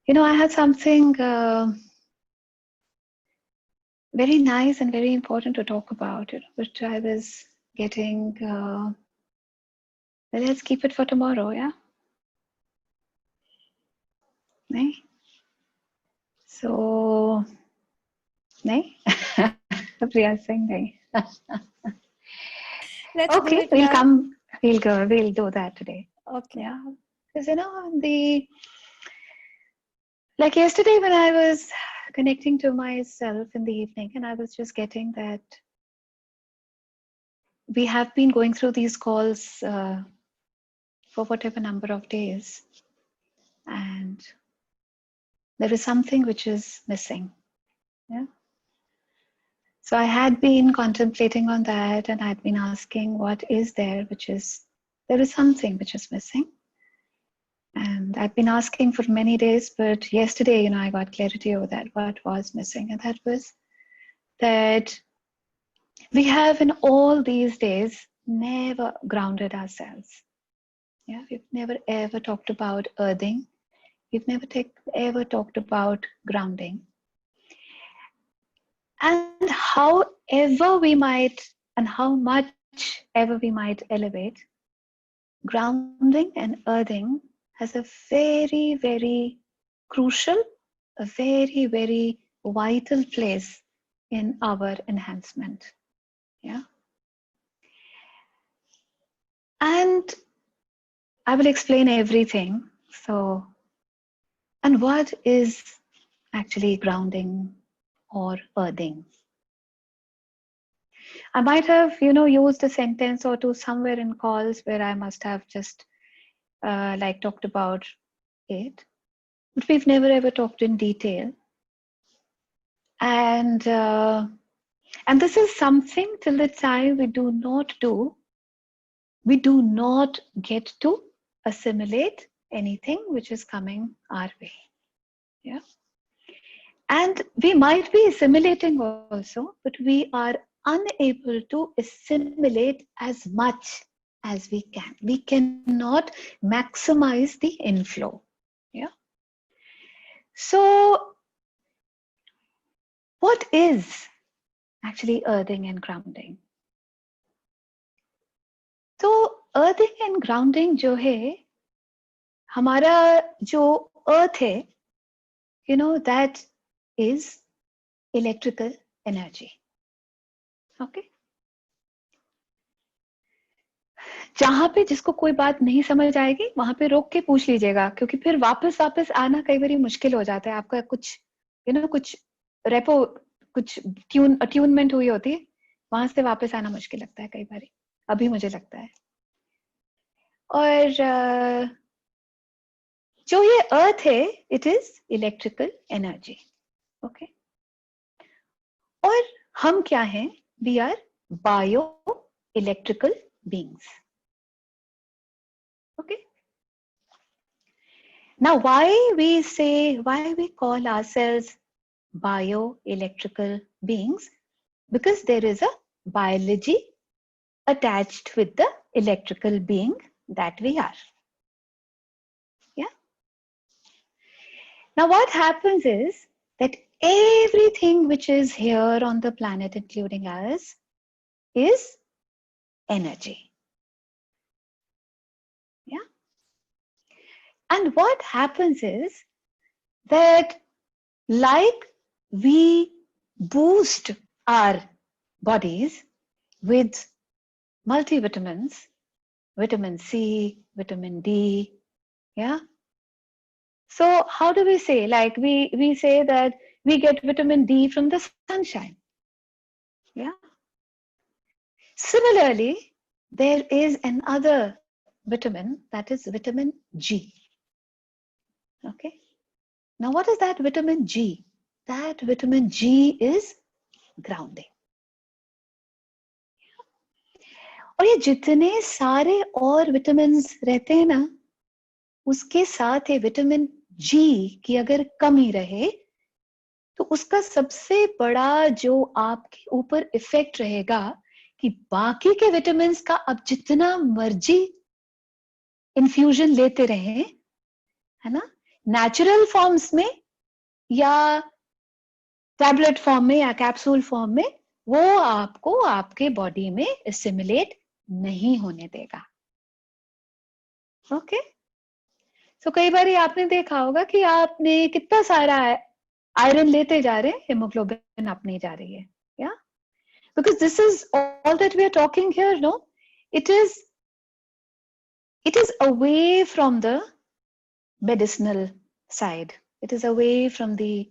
I had something very nice and very important to talk about, which I was getting. Let's keep it for tomorrow, yeah? नहीं? So, नहीं? Priya saying नहीं. Let's do Okay, it we'll now. come. We'll go. We'll do that today. Okay. Yeah, because like yesterday when I was connecting to myself in the evening, and I was just getting that we have been going through these calls for whatever number of days, and there is something which is missing. Yeah. So I had been contemplating on that, and I'd been asking, what is there there is something which is missing. And I've been asking for many days, but yesterday, I got clarity over that, what was missing. And that was that we have in all these days never grounded ourselves. Yeah, we've never ever talked about earthing. We've never ever talked about grounding. And however we might, and how much ever we might elevate, grounding and earthing has a very, very crucial, a very, very vital place in our enhancement. Yeah. And I will explain everything. So, and what is actually grounding or earthing? I might have, used a sentence or two somewhere in calls where I must have just talked about it, but we've never ever talked in detail. And this is something till the time we do not get to assimilate anything which is coming our way. Yeah. And we might be assimilating also, but we are unable to assimilate as much as we can. We cannot maximize the inflow. Yeah. So, what is actually earthing and grounding? तो earthing and grounding जो है, हमारा जो earth है, that is electrical energy. Okay? जहां पे जिसको कोई बात नहीं समझ आएगी वहां पे रोक के पूछ लीजिएगा, क्योंकि फिर वापस आना कई बार मुश्किल हो जाता है. आपका कुछ कुछ रेपो, कुछ अट्यूनमेंट हुई होती है, वहां से वापस आना मुश्किल लगता है कई बार. अभी मुझे लगता है. और जो ये अर्थ है, it is electrical energy. Okay. और हम क्या हैं? We are bio electrical beings. Okay. Now, why we call ourselves bioelectrical beings? Because there is a biology attached with the electrical being that we are. Yeah. Now, what happens is that everything which is here on the planet, including us, is energy. Yeah. And what happens is that like we boost our bodies with multivitamins, vitamin C, vitamin D, yeah. So how do we say? Like we say that we get vitamin D from the sunshine, yeah. Similarly, there is another vitamin, that is vitamin G. Okay. Now, what is that vitamin G? That vitamin G is grounding. और ये जितने सारे और vitamins रहते हैं ना, उसके साथ ये विटामिन जी की अगर कमी रहे तो उसका सबसे बड़ा जो आपके ऊपर इफेक्ट रहेगा कि बाकी के विटामिन्स का अब जितना मर्जी इन्फ्यूजन लेते रहे, है ना, नेचुरल फॉर्म्स में या टैबलेट फॉर्म में या कैप्सूल फॉर्म में वो आपको आपके बॉडी में एसिमिलेट नहीं होने देगा. ओके. सो कई बार आपने देखा होगा कि आपने कितना सारा आयरन लेते जा रहे हैं, हेमोग्लोबिन अप नहीं जा रही है. या because this is all that we are talking here, no? It is away from the medicinal side. It is away from the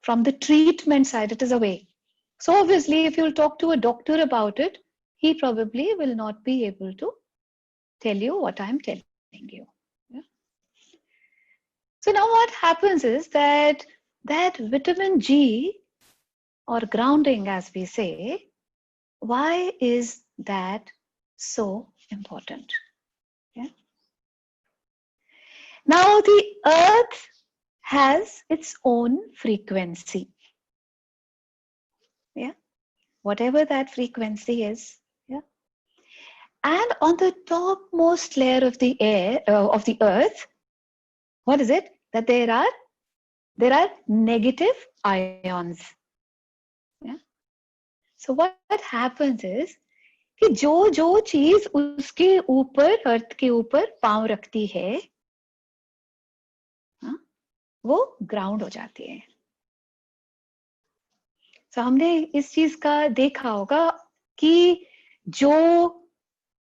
from the treatment side. It is away. So obviously, if you'll talk to a doctor about it, he probably will not be able to tell you what I'm telling you. Yeah? So now what happens is that vitamin G, or grounding as we say, why is that so important? Yeah? Now the earth has its own frequency. Yeah, whatever that frequency is. Yeah, and on the topmost layer of the of the earth, what is it? That there are negative ions. Yeah. So what happens is कि जो चीज उसके ऊपर, अर्थ के ऊपर पांव रखती है, वो ग्राउंड हो जाती है. तो हमने इस चीज का देखा होगा कि जो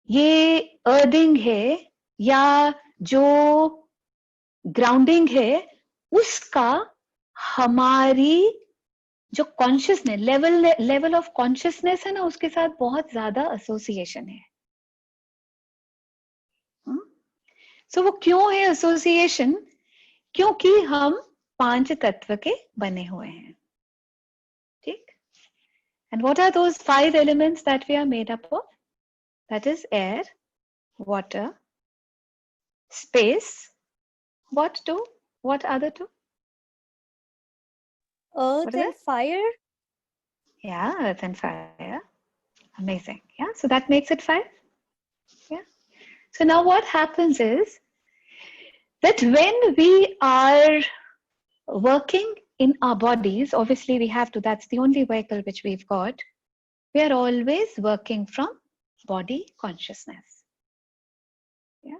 ये अर्दिंग है या जो ग्राउंडिंग है, उसका हमारी जो कॉन्शियसनेस लेवल ऑफ कॉन्शियसनेस है ना, उसके साथ बहुत ज्यादा एसोसिएशन है. सो वो क्यों है एसोसिएशन? क्योंकि हम 5 तत्व के बने हुए हैं. ठीक. And what are those 5 elements that we are made up of? That is air, water, space. What two? What other two? Earth and fire. Yeah, earth and fire. Amazing. Yeah, so that makes it 5. Yeah. So now what happens is that when we are working in our bodies, obviously we have to, that's the only vehicle which we've got. We are always working from body consciousness. Yeah.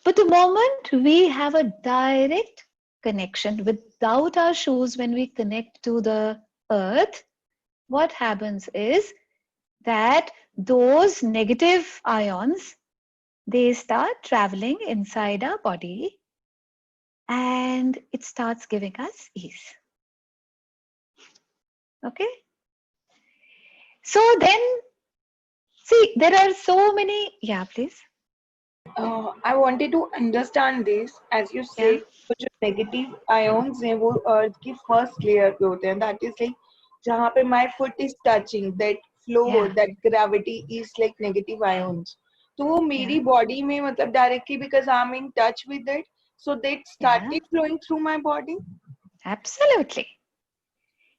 But the moment we have a direct connection without our shoes, when we connect to the earth, what happens is that those negative ions, they start traveling inside our body and it starts giving us ease. Okay? So then, see, there are so many, yeah, please. I wanted to understand this, as you say, जो negative ions हैं वो earth की first layer पे होते हैं. That is like जहाँ पे my foot is touching, that flow, that gravity is like negative ions. तो वो मेरी body में मतलब directly, because I'm in touch with it, so that started flowing through my body. Absolutely.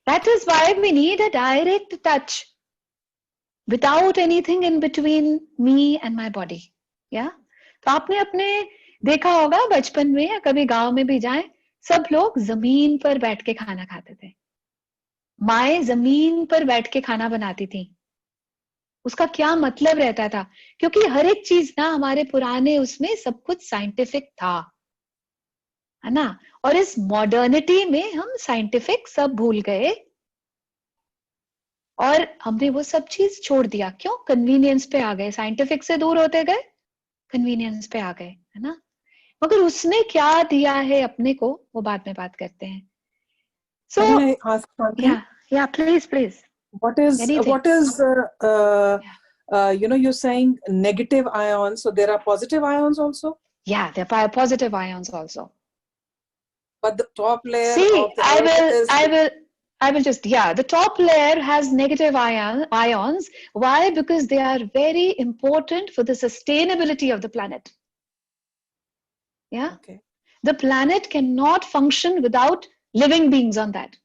That is why we need a direct touch without anything in between me and my body. Yeah. तो आपने अपने देखा होगा बचपन में या कभी गांव में भी जाएं, सब लोग जमीन पर बैठ के खाना खाते थे. माएं जमीन पर बैठ के खाना बनाती थी. उसका क्या मतलब रहता था? क्योंकि हर एक चीज ना हमारे पुराने उसमें सब कुछ साइंटिफिक था, है ना. और इस मॉडर्निटी में हम साइंटिफिक सब भूल गए और हमने वो सब चीज छोड़ दिया. क्यों? कन्वीनियंस पे आ गए. साइंटिफिक से दूर होते गए, कन्वीनियंस पे आ गए, है ना. मगर उसने क्या दिया है अपने को, वो बाद में बात करते हैं. So, can I ask something? Yeah, please. What is you're saying negative ions, so there are positive ions also? Yeah, there are positive ions also. But the top layer See, of the I will just, the top layer has negative ions. Why? Because they are very important for the sustainability of the planet. Yeah. Okay. The planet cannot function without living beings on that.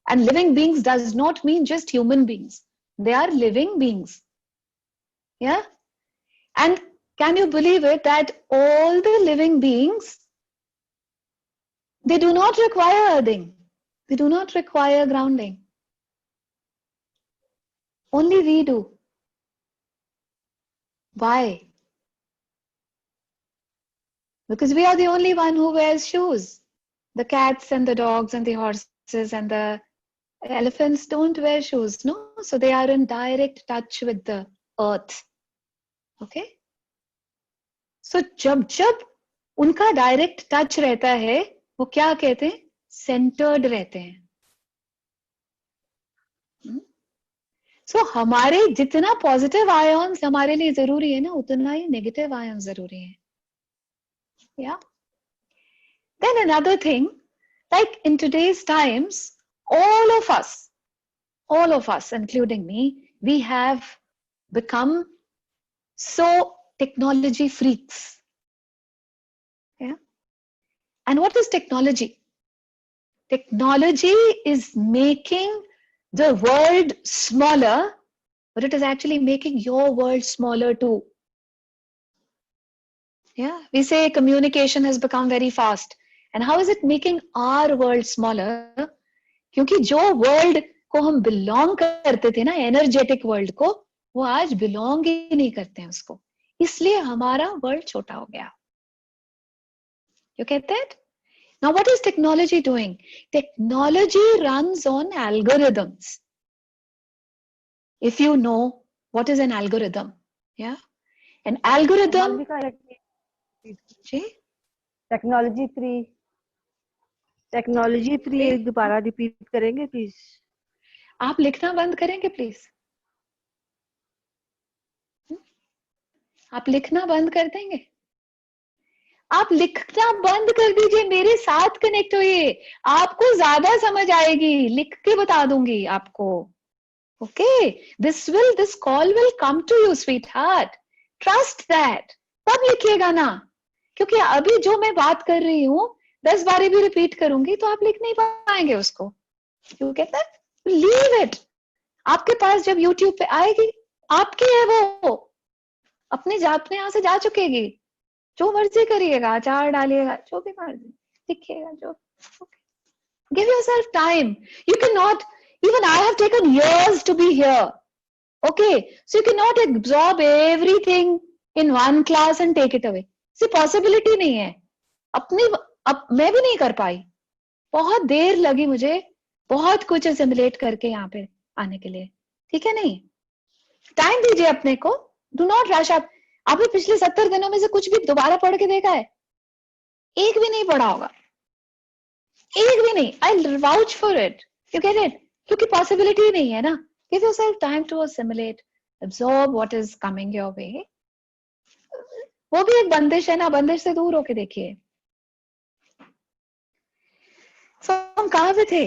And living beings does not mean just human beings. They are living beings. Yeah. And can you believe it that all the living beings They do not require earthing. They do not require grounding. Only we do. Why? Because we are the only one who wears shoes. The cats and the dogs and the horses and the elephants don't wear shoes, no? So they are in direct touch with the earth. Okay? So जब उनका direct touch रहता है, वो क्या कहते हैं? Centered रहते हैं. So हमारे जितना positive ions हमारे लिए जरूरी है ना, उतना ही negative ions जरूरी है. Yeah. Then another thing, like in today's times, all of us, including me, we have become so technology freaks. Yeah. And what is technology? Technology is making the world smaller, but it is actually making your world smaller too. Yeah, we say communication has become very fast. And how is it making our world smaller? क्योंकि जो world को हम belong करते थे ना, energetic world को, वो आज belong ही नहीं करते हैं उसको. इसलिए हमारा world छोटा हो गया. You get that? Now what is technology doing? Technology runs on algorithms. If you know what is an algorithm, yeah? An algorithm. Technology 3 एक दोबारा रिपीट करेंगे प्लीज. आप लिखना बंद करेंगे प्लीज. आप लिखना बंद कर देंगे. आप लिखना बंद कर दीजिए, मेरे साथ कनेक्ट होइए, आपको ज्यादा समझ आएगी. लिख के बता दूंगी आपको. Okay, this call will come to you sweetheart. Trust that. तब लिखिएगा ना, क्योंकि अभी जो मैं बात कर रही हूं 10 बार भी रिपीट करूंगी तो आप लिख नहीं पाएंगे उसको. You get that? Leave it. आपके पास जब YouTube पे आएगी, आपकी है वो, अपने यहां से जा चुकेगी. जो मर्जी करिएगा, अचार डालिएगा, जो भी मर्जी लिखिएगा. जो give yourself time. You can not, even I have taken years to be here. Okay, so you cannot absorb everything in one class and take it away. See, possibility नहीं है. मैं भी नहीं कर पाई. बहुत देर लगी मुझे बहुत कुछ assimilate करके यहाँ पे आने के लिए. ठीक है नहीं? टाइम दीजिए अपने को. Do not rush up. आपने पिछले 70 दिनों में से कुछ भी दोबारा पढ़ के देखा है? एक भी नहीं पढ़ा होगा. एक भी नहीं. I'll vouch for it. You get it? क्योंकि possibility नहीं है ना. Give yourself time to assimilate, absorb what is coming your way. वो भी एक बंदिश है ना, बंदिश से दूर होके देखिए. So हम कहाँ पे थे?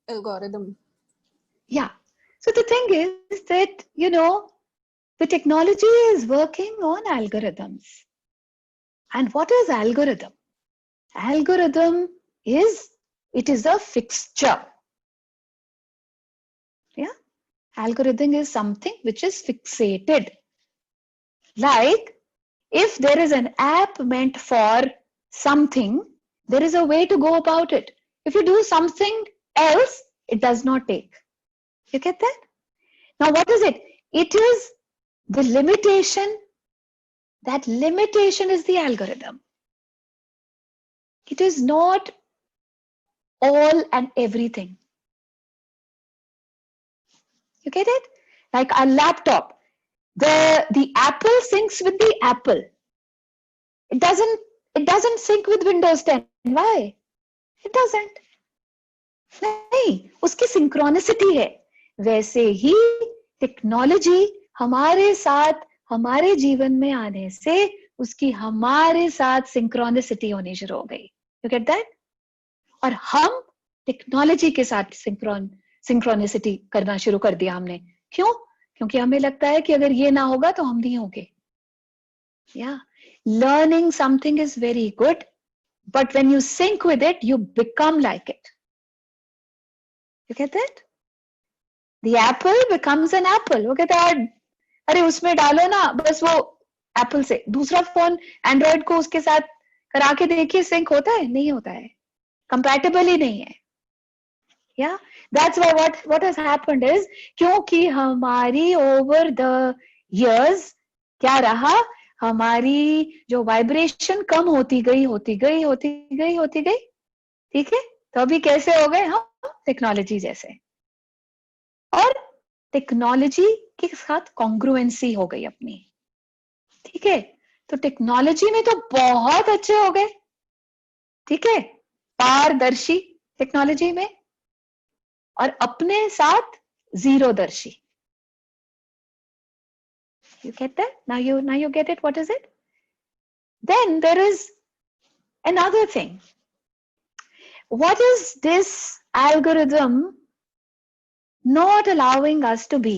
Algorithm. Yeah. So the thing is that, you know, the technology is working on algorithms. And what is algorithm? Algorithm is, it is a fixture. Yeah. Algorithm is something which is fixated. Like, if there is an app meant for something, there is a way to go about it. If you do something else, it does not take. You get that? Now, what is it? It is the limitation. That limitation is the algorithm. It is not all and everything. You get it? Like a laptop. The Apple syncs with the Apple. It doesn't sync with Windows 10. Why? It doesn't. नहीं, उसकी synchronicity है. वैसे ही technology हमारे साथ हमारे जीवन में आने से उसकी हमारे साथ synchronicity होनी शुरू हो गई. You get that? और हम टेक्नोलॉजी के साथ synchronicity करना शुरू कर दिया हमने. क्यों? क्योंकि हमें लगता है कि अगर ये ना होगा तो हम नहीं होंगे. Yeah, learning something is very good, but when you sync with it, you become like it. You get that? The apple becomes an apple. वो कहता है अरे उसमें डालो ना बस वो एप्पल से. दूसरा फोन एंड्रॉइड को उसके साथ करा के देखिए सिंक होता है, नहीं होता है, कंपैटिबल ही नहीं है. Yeah, that's why what has happened is, क्योंकि हमारी over the years क्या रहा, हमारी जो वाइब्रेशन कम होती गई होती गई होती गई होती गई. ठीक है, तो अभी कैसे हो गए हम, टेक्नोलॉजी जैसे. और टेक्नोलॉजी के साथ कॉन्ग्रुएंसी हो गई अपनी. ठीक है, तो टेक्नोलॉजी में तो बहुत अच्छे हो गए. ठीक है, पारदर्शी टेक्नोलॉजी में, और अपने साथ जीरोदर्शी. You get that? Now you get it. What is it? Then there is another thing. What is this algorithm not allowing us to be?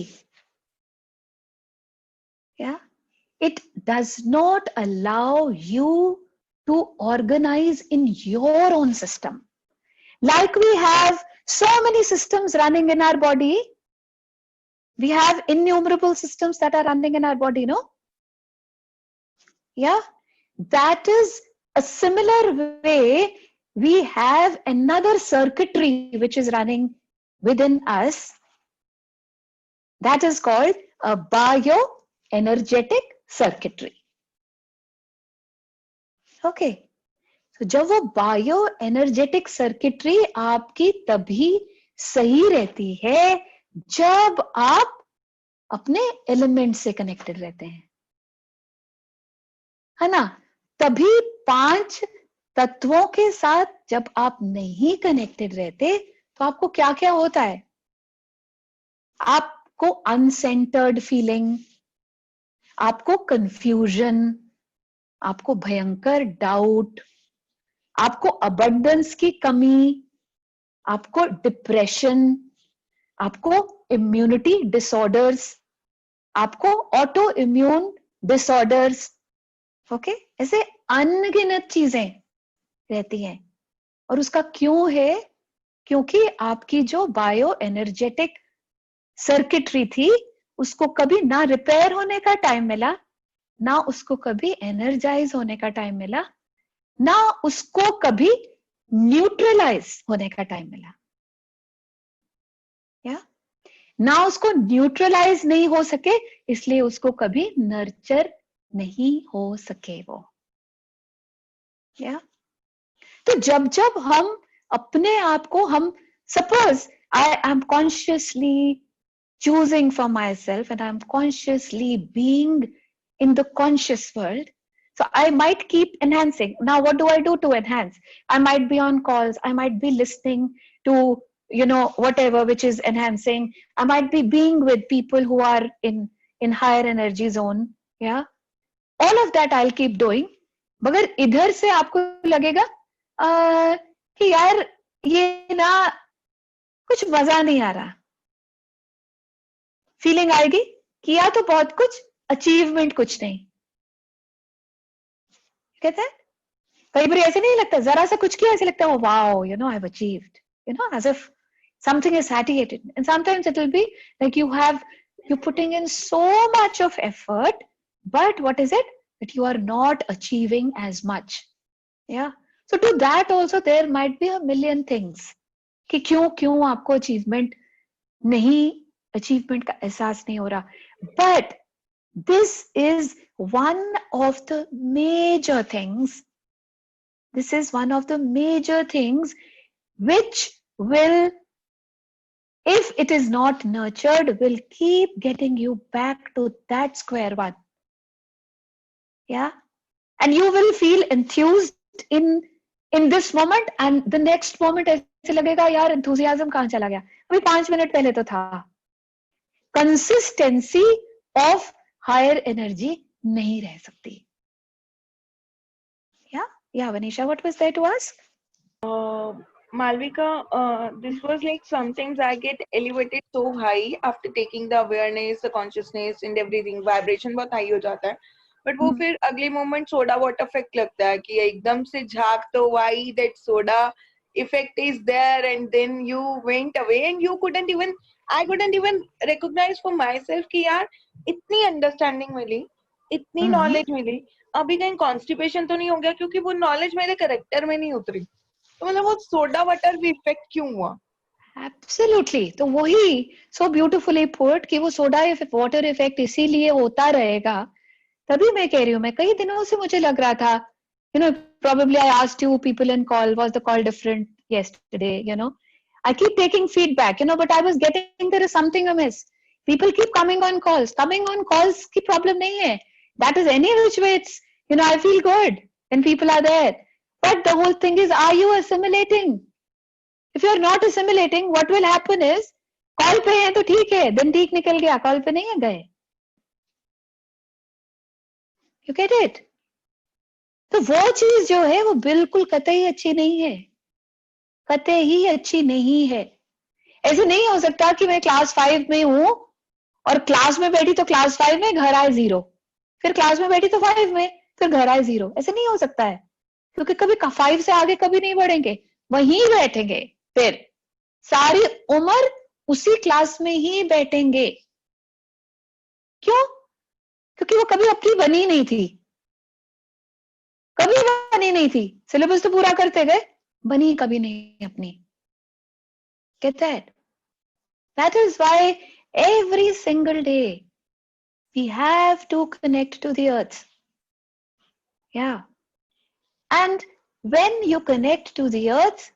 Yeah, it does not allow you to organize in your own system. Like we have so many systems running in our body. We have innumerable systems that are running in our body, no? Yeah, that is a similar way. We have another circuitry which is running within us. That is called a bioenergetic circuitry. Okay. तो जब वो bio energetic circuitry आपकी तभी सही रहती है जब आप अपने एलिमेंट से कनेक्टेड रहते हैं, है ना. तभी 5 तत्वों के साथ जब आप नहीं कनेक्टेड रहते तो आपको क्या क्या होता है, आपको अनसेंटर्ड फीलिंग, आपको कंफ्यूजन, आपको भयंकर डाउट, आपको अबंडेंस की कमी, आपको डिप्रेशन, आपको इम्यूनिटी डिसऑर्डर्स, आपको ऑटो इम्यून डिसऑर्डर्स. ओके, ऐसे अनगिनत चीजें रहती हैं. और उसका क्यों है, क्योंकि आपकी जो बायो एनर्जेटिक सर्किटरी थी उसको कभी ना रिपेयर होने का टाइम मिला, ना उसको कभी एनर्जाइज होने का टाइम मिला, ना उसको कभी न्यूट्रलाइज होने का टाइम मिला. या ना उसको न्यूट्रलाइज नहीं हो सके, इसलिए उसको कभी नर्चर नहीं हो सके वो. या तो जब जब हम अपने आप को, हम suppose I am consciously choosing for myself and I'm consciously being in the conscious world, so I might keep enhancing. Now what do I do to enhance? I might be on calls, I might be listening to, you know, whatever which is enhancing. I might be being with people who are in higher energy zone. Yeah, all of that I'll keep doing. मगर इधर से आपको लगेगा कि यार ये ना कुछ मजा नहीं आ रहा. फीलिंग आएगी किया तो बहुत कुछ, अचीवमेंट कुछ नहीं. कहते हैं कई बार ऐसे नहीं लगता, जरा सा कुछ किया ऐसे लगता है wow, you know I have achieved, you know, as if something is satiated. And sometimes it will be like you're putting in so much of effort, but what is it that you are not achieving as much. Yeah, so to that also there might be a million things कि क्यों आपको achievement का एहसास नहीं हो रहा. But this is one of the major things, this is one of the major things which will, if it is not nurtured, will keep getting you back to that square one. Yeah, and you will feel enthused in this moment, and the next moment ऐसे लगेगा यार enthusiasm कहाँ चला गया, अभी 5 minute पहले तो था. कंसिस्टेंसी ऑफ हायर एनर्जी नहीं रह सकती. Yeah, Vanisha, what was there to ask? Malvika, this was like sometimes I get elevated so high after taking the awareness, the consciousness and everything. Vibration बहुत high हो जाता है, but वो फिर अगले moment soda water effect लगता है कि एकदम से झाग तो why that soda effect is there, and then you went away and I couldn't even recognize for myself कि यार इतनी understanding मिली, इतनी knowledge मिली, अभी कहीं कॉन्स्टिपेशन तो नहीं हो गया, क्योंकि वो नॉलेज मेरे करेक्टर में नहीं उतरी। तो मतलब वो सोडा वाटर भी इफेक्ट क्यों हुआ? एब्सोल्युटली, तो वही सो ब्यूटिफुली पुट कि वो सोडा वाटर इफेक्ट इसीलिए होता रहेगा। तभी मैं कह रही हूँ, मैं कई दिनों से मुझे लग रहा था, you know, probably I asked you people in call, was the call different yesterday, you know? I keep taking feedback, you know, but I was getting there is something amiss. People keep coming on calls. Coming on calls की problem नहीं है. That is any which way it's, you know, I feel good when people are there. But the whole thing is, are you assimilating? If you're not assimilating, what will happen is, call पे है तो ठीक है, दिन ठीक निकल गया, call पे नहीं है गए. You get it? तो वो चीज जो है वो बिल्कुल कतई अच्छी नहीं है, कतई ही अच्छी नहीं है. ऐसे नहीं हो सकता कि मैं क्लास 5 में हूं और क्लास में बैठी तो क्लास 5 में, घर आए 0, फिर क्लास में बैठी तो 5 में, फिर घर आए 0. ऐसे नहीं हो सकता है, क्योंकि कभी 5 से आगे कभी नहीं बढ़ेंगे, वहीं बैठेंगे, फिर सारी उम्र उसी क्लास में ही बैठेंगे. क्यों? क्योंकि वो कभी अपनी बनी नहीं थी, कभी बनी नहीं थी. सिलेबस तो पूरा करते गए, बनी कभी नहीं अपनी. Get that? That is why every single day we have to connect to the earth. Yeah. And when you connect to the earth,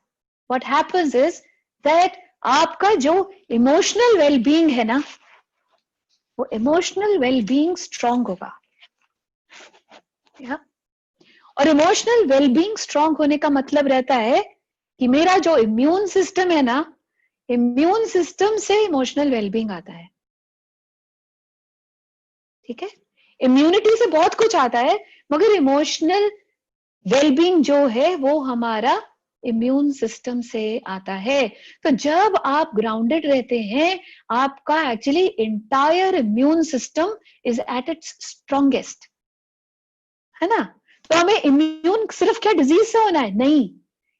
what happens is that आपका जो emotional well-being है ना, वो emotional well-being strong होगा. Yeah. और emotional well-being strong होने का मतलब रहता है कि मेरा जो immune system है ना, इम्यून सिस्टम से इमोशनल वेलबींग आता है. ठीक है, इम्यूनिटी से बहुत कुछ आता है, मगर इमोशनल वेलबींग जो है वो हमारा इम्यून सिस्टम से आता है. तो जब आप ग्राउंडेड रहते हैं, आपका actually entire immune system is at its strongest, है ना. तो हमें इम्यून सिर्फ क्या डिजीज से होना है? नहीं,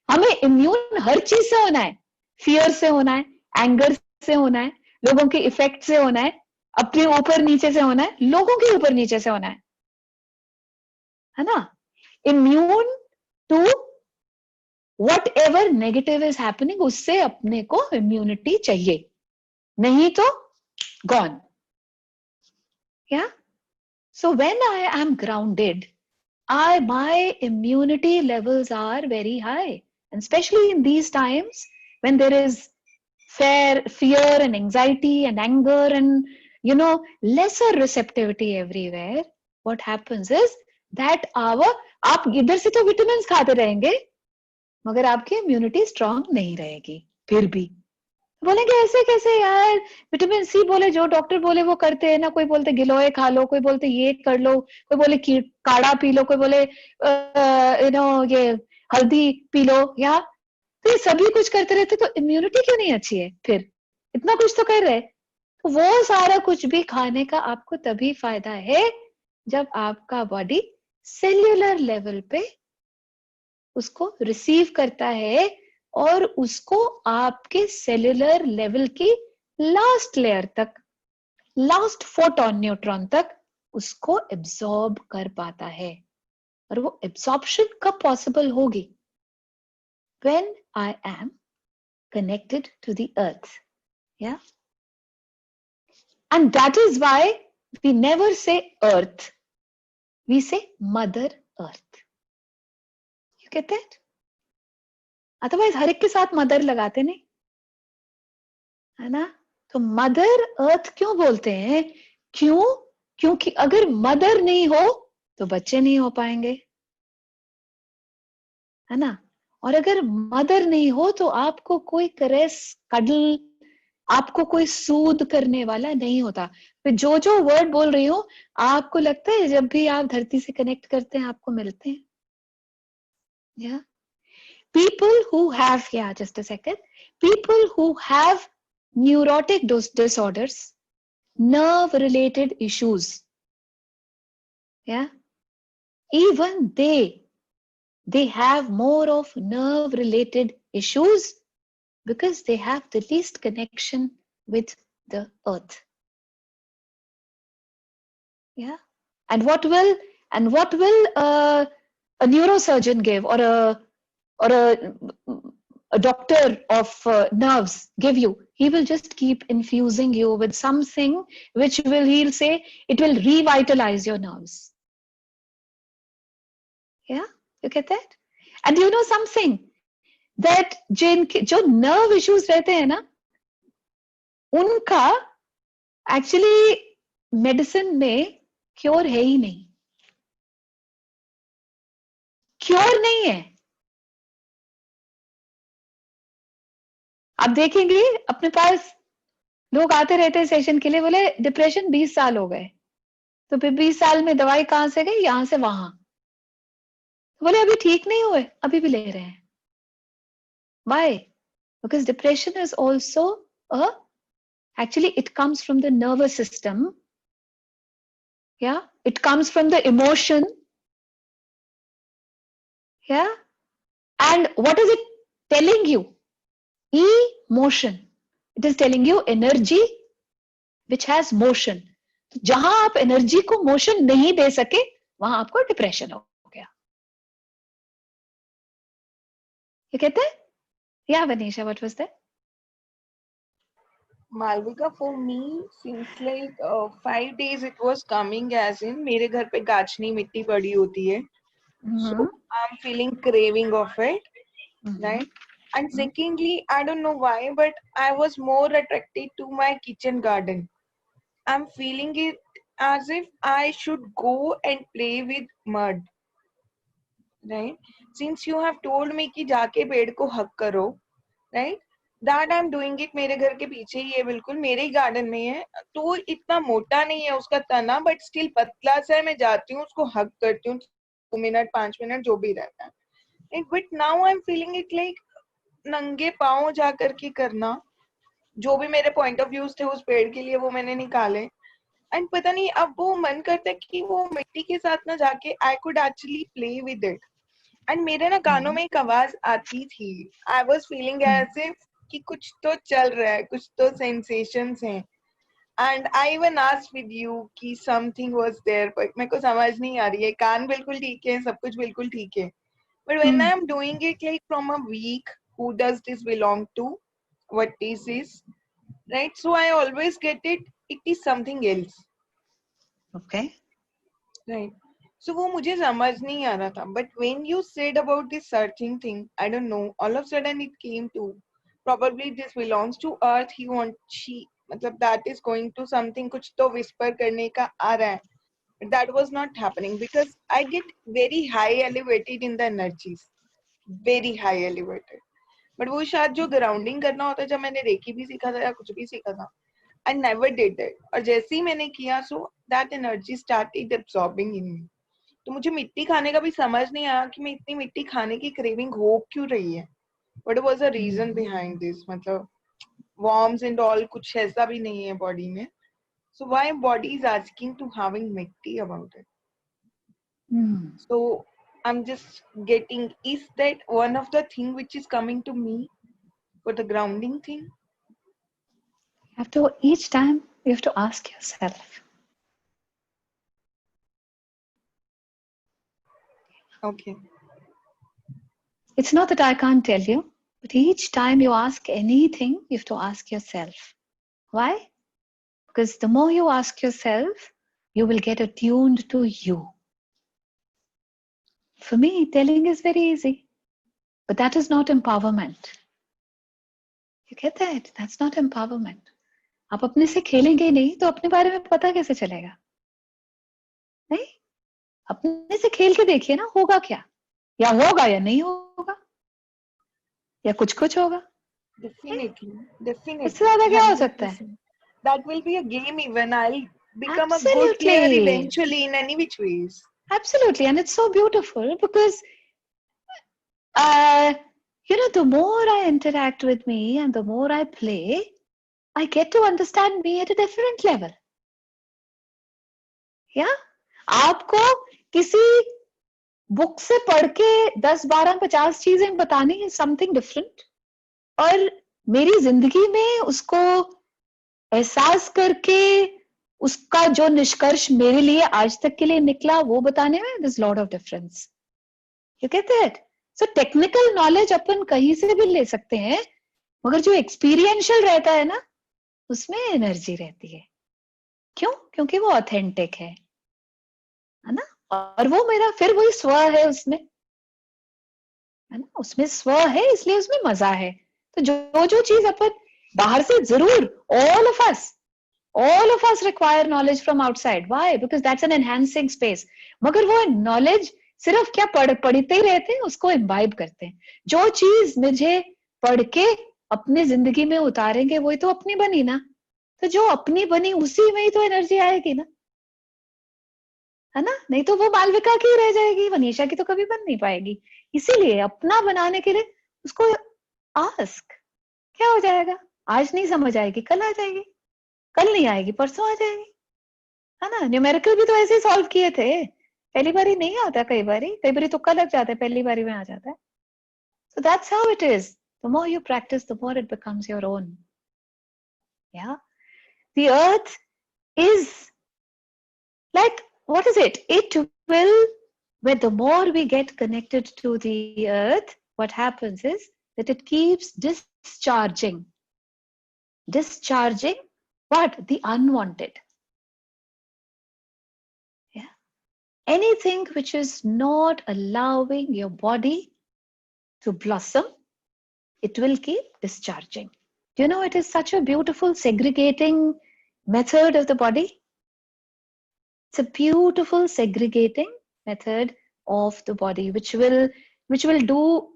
हमें इम्यून हर चीज से होना है. फियर से होना है, एंगर से होना है, लोगों के इफेक्ट से होना है, अपने ऊपर नीचे से होना है, लोगों के ऊपर नीचे से होना है ना. Immune to whatever negative is happening, उससे अपने को इम्यूनिटी चाहिए, नहीं तो गॉन. या so when I am grounded, my immunity levels are very high, and especially in these times when there is fear and anxiety and anger and, you know, lesser receptivity everywhere. What happens is that आप इधर से तो vitamins खाते रहेंगे, मगर आपकी immunity strong नहीं रहेगी. फिर भी बोलेंगे ऐसे कैसे यार, विटामिन सी बोले, जो डॉक्टर बोले वो करते हैं ना. कोई बोलते गिलोय खा लो, कोई बोलते ये कर लो, कोई बोले काढ़ा पी लो, कोई बोले यू नो ये हल्दी पी लो. या तो ये सभी कुछ करते रहते, तो इम्यूनिटी क्यों नहीं अच्छी है? फिर इतना कुछ तो कर रहे. तो वो सारा कुछ भी खाने का आपको तभी फायदा है जब आपका बॉडी सेल्यूलर लेवल पे उसको रिसीव करता है और उसको आपके सेल्यूलर लेवल की लास्ट लेयर तक, लास्ट फोटोन न्यूट्रॉन तक उसको एब्सॉर्ब कर पाता है. और वो एब्सॉर्प्शन कब पॉसिबल होगी? When I am connected to the earth. Yeah and that is why we never say earth, we say mother earth. You get that? Otherwise हर एक के साथ मदर लगाते नहीं, है ना. तो मदर अर्थ क्यों बोलते हैं? क्यों? क्योंकि अगर मदर नहीं हो तो बच्चे नहीं हो पाएंगे, है ना. और अगर मदर नहीं हो तो आपको कोई करेस कडल, आपको कोई सूद करने वाला नहीं होता. तो जो वर्ड बोल रही हूं, आपको लगता है जब भी आप धरती से कनेक्ट करते हैं आपको मिलते हैं. या people who have, just a second, people who have neurotic disorders, nerve related issues, even they have more of nerve related issues because they have the least connection with the earth. And what will And what will a neurosurgeon give, or a doctor of nerves give you? He will just keep infusing you with something which he'll say it will revitalize your nerves. Yeah, you get that? And you know something, that जो nerve issues रहते हैं ना, उनका actually medicine में cure है ही नहीं. Cure नहीं है. आप देखेंगे अपने पास लोग आते रहते हैं सेशन के लिए, बोले डिप्रेशन 20 साल हो गए, तो फिर 20 साल में दवाई कहां से गई, यहां से वहां. बोले अभी ठीक नहीं हुए, अभी भी ले रहे हैं. Why? Because depression is also actually it comes from the nervous system. Yeah, it comes from the emotion. Yeah, and what is it telling you? Emotion. It is telling you energy which has motion. जहां आप energy को motion नहीं दे सके, वहां आपको depression हो गया. You get that? Yeah, Vanisha, what was that? Malvika, for me, since like 5 days it was coming as in मेरे घर पे गाछनी मिट्टी पड़ी होती है. So I'm feeling craving of it, right? And secondly, I don't know why, but I was more attracted to my kitchen garden. I'm feeling it as if I should go and play with mud, right? Since you have told me कि जाके पेड़ को हक करो, right? That I'm doing it. मेरे घर के पीछे ही है, बिल्कुल मेरे ही गार्डन में है, तो इतना मोटा नहीं है उसका तना, बट स्टिल पतला सा है. मैं जाती हूँ उसको हक करती हूँ 2 मिनट 5 मिनट जो भी रहता है. But now I am feeling it like नंगे पाँव जा करके करना. जो भी मेरे पॉइंट ऑफ व्यूज थे उस पेड़ के लिए वो मैंने निकाले. एंड पता नहीं अब वो मन करता है कि वो मिट्टी के साथ ना जाके I could actually play with it. And मेरे ना कानों में एक आवाज आती थी. I was feeling as if कि कुछ तो चल रहा है, कुछ तो सेंसेशंस हैं. And I even asked with you कि समथिंग वाज देयर, बट मेरे को समझ नहीं आ रही है. कान बिल्कुल ठीक है, सब कुछ बिल्कुल ठीक है, but when I am doing it like from a week, who does this belong to, what is this, right? So I always get it is something else. Okay. Right. So वो मुझे समझ नहीं आ रहा था. But when you said about this searching thing, I don't know, all of a sudden it came to, probably this belongs to earth. She मतलब that is going to something, कुछ तो whisper करने का आ रहा है. But that was not happening because I get very high elevated in the energies, very high elevated. But वो शायद जो grounding करना होता है, जब मैंने रेकी भी सीखा था या कुछ भी सीखा था, I never did that. और जैसे ही मैंने किया, so that energy started absorbing in me. तो मुझे मिट्टी खाने का भी समझ नहीं आया कि मैं इतनी मिट्टी खाने की क्रेविंग हो क्यों रही है. What was the reason behind this? मतलब worms and all कुछ ऐसा भी नहीं है बॉडी में. So why body is asking to having मिट्टी about it? So I'm just getting, is that one of the thing which is coming to me for the grounding thing? You have to, each time you have to ask yourself. Okay. It's not that I can't tell you, but each time you ask anything, you have to ask yourself. Why? Because the more you ask yourself, you will get attuned to you. For me, telling is very easy, but that is not empowerment. You get that? That's not empowerment. आप अपने से खेलेंगे नहीं तो अपने बारे में पता कैसे चलेगा? नहीं, अपने से खेल के देखिए ना, होगा क्या, या होगा या नहीं होगा, या कुछ कुछ होगा. Definitely. इससे ज्यादा क्या हो सकता है? That will be a game even. I'll become a good Absolutely. player eventually in any which ways. Absolutely, and it's so beautiful because, the more I interact with me and the more I play, I get to understand me at a different level. Yeah? आपको किसी book से पढ़ के 10, 12, 50 चीजें बतानी है something different, और मेरी जिंदगी में उसको एहसास करके उसका जो निष्कर्ष मेरे लिए आज तक के लिए निकला वो बताने में this lot of difference. You get that? So technical knowledge अपन कहीं से भी ले सकते हैं, मगर जो एक्सपीरियंशियल रहता है ना, उसमें एनर्जी रहती है. क्यों? क्योंकि वो ऑथेंटिक है ना. और वो मेरा फिर वही स्व है उसमें, है ना. उसमें स्व है, इसलिए उसमें मजा है. तो जो चीज अपन बाहर से जरूर, all of us require knowledge from outside. Why? Because that's an enhancing space. मगर वो knowledge सिर्फ क्या पढ़ते ही रहते हैं, उसको इम्बाइब करते हैं. जो चीज मुझे पढ़ के अपनी जिंदगी में उतारेंगे वही तो अपनी बनी ना. तो जो अपनी बनी उसी में ही तो एनर्जी आएगी ना, है ना. नहीं तो वो मालविका की रह जाएगी, वनीशा की तो कभी बन नहीं पाएगी. इसीलिए अपना बनाने के लिए उसको आस्क. क्या हो जाएगा? आज नहीं समझ आएगी, कल आ जाएगी. कल नहीं आएगी, परसों आ जाएगी, है ना. न्यूमेरिकल भी तो ऐसे ही सॉल्व किए थे. पहली बारी नहीं आता, कई बारी तुक्का लग जाता है, पहली बारी में आ जाता है. So that's how it is. The more you practice, the more it becomes your own. Yeah. The earth is like, what is it? It will, when the more we get connected to the earth, what happens is that it keeps discharging what? The unwanted. Yeah. Anything which is not allowing your body to blossom, it will keep discharging. Do you know, it is such a beautiful segregating method of the body. It's a beautiful segregating method of the body, which will do,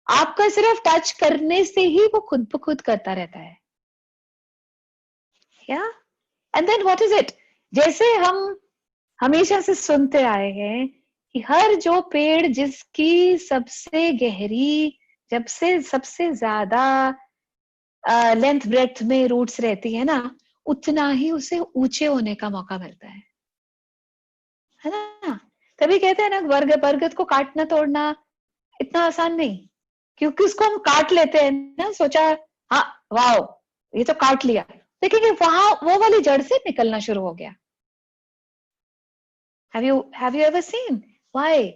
आपका सिर्फ touch करने से ही वो खुद ब खुद करता रहता है. Yeah. And then what is it? जैसे हम हमेशा से सुनते आए हैं कि हर जो पेड़ जिसकी सबसे गहरी, जब से सबसे ज्यादा लेंथ ब्रेथ में रूट्स रहती है ना, उतना ही उसे ऊंचे होने का मौका मिलता है ना. तभी कहते हैं ना, बरगद को काटना तोड़ना इतना आसान नहीं, क्योंकि उसको हम काट लेते हैं ना, सोचा हाँ वाओ ये तो काट लिया, देखेंगे वहां वो वाली जड़ से निकलना शुरू हो गया. Have you ever seen? Why?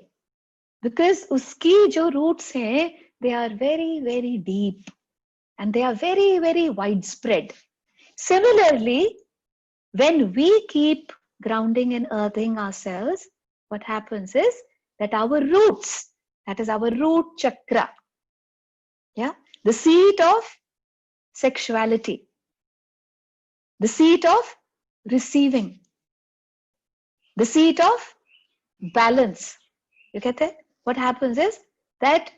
Because उसकी जो roots हैं, they are very very deep and they are very very widespread. Similarly, when we keep grounding and earthing ourselves, what happens is that our roots, that is our root chakra, yeah, the seat of sexuality, the seat of receiving, the seat of balance. You get it? What happens is that,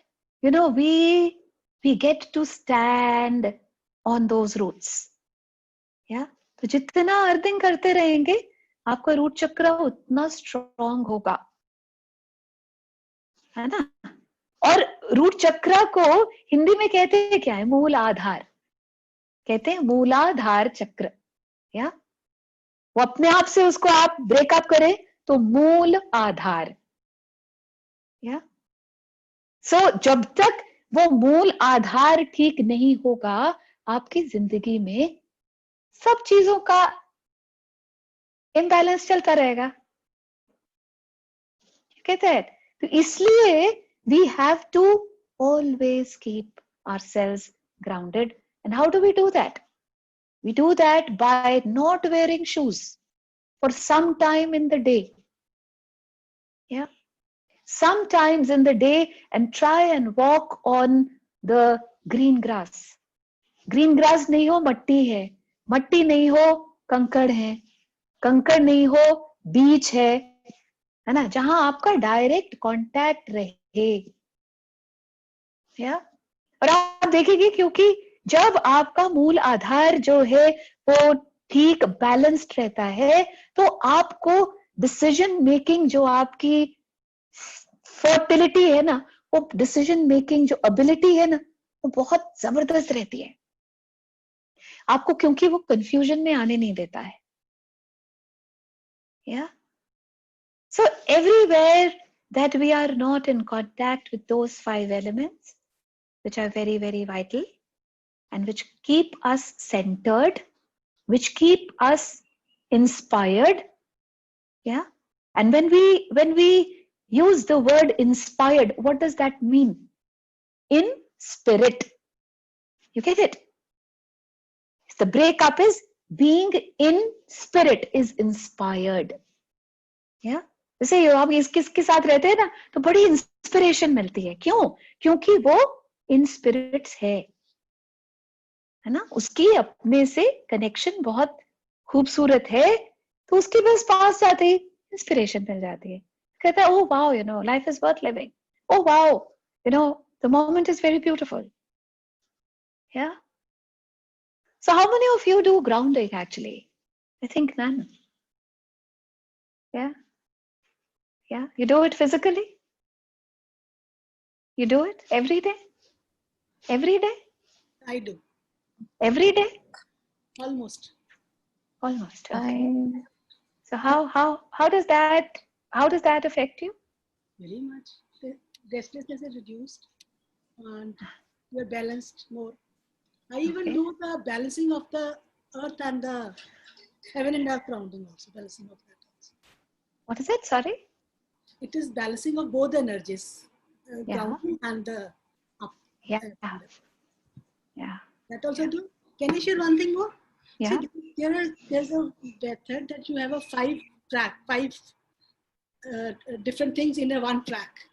you know, we get to stand on those roots. Yeah. तो जितना earthing करते रहेंगे, आपका root चक्र उतना strong होगा, है ना. और रूट चक्र को हिंदी में कहते हैं क्या है? मूल आधार कहते हैं, मूलाधार चक्र. या वो अपने आप से उसको आप ब्रेकअप करें तो मूल आधार. या सो जब तक वो मूल आधार ठीक नहीं होगा, आपकी जिंदगी में सब चीजों का इम्बैलेंस चलता रहेगा. कहते हैं तो इसलिए we have to always keep ourselves grounded. And how do we do that? We do that by not wearing shoes for some time in the day. Yeah. Sometimes in the day, and try and walk on the green grass. Green grass नहीं हो मट्टी है, मट्टी नहीं हो कंकड़ है, कंकड़ नहीं हो बीच है ना, जहां आपका डायरेक्ट कांटेक्ट रहे. या और आप देखेंगे, क्योंकि जब आपका मूल आधार जो है वो ठीक बैलेंस्ड रहता है, तो आपको डिसीजन मेकिंग, जो आपकी फर्टिलिटी है ना, वो डिसीजन मेकिंग जो एबिलिटी है ना, वो बहुत जबरदस्त रहती है आपको, क्योंकि वो कंफ्यूजन में आने नहीं देता है. या so everywhere that we are not in contact with those 5 elements, which are very very vital and which keep us centered, which keep us inspired. Yeah. And when we use the word inspired, what does that mean? In spirit. You get it? The breakup is being in spirit is inspired. Yeah. जैसे आप किसके साथ रहते हैं ना तो बड़ी inspiration मिलती है. क्यों? क्योंकि वो इन स्पिरिट्स है ना, उसकी अपने से कनेक्शन बहुत खूबसूरत है, तो उसके बस पास जाते ही इंस्पिरेशन मिल जाती है. कहता है, oh wow, life is worth living. Oh wow, the moment is very beautiful. Yeah. So how many of you do grounding actually? I think none. Yeah. Yeah. You do it physically? You do it every day? Every day? I do. Every day? Almost. Almost. So how does that affect you? Very much. The restlessness is reduced and you're balanced more. I even do the balancing of the earth and the heaven and earth grounding also, balancing of that also. What is it? Sorry? It is balancing of both the energies, Yeah. grounding and the up. Yeah. and down. Yeah. That also do. Can I share one thing more? Yeah. See, there's a method that you have a five different things in a one track.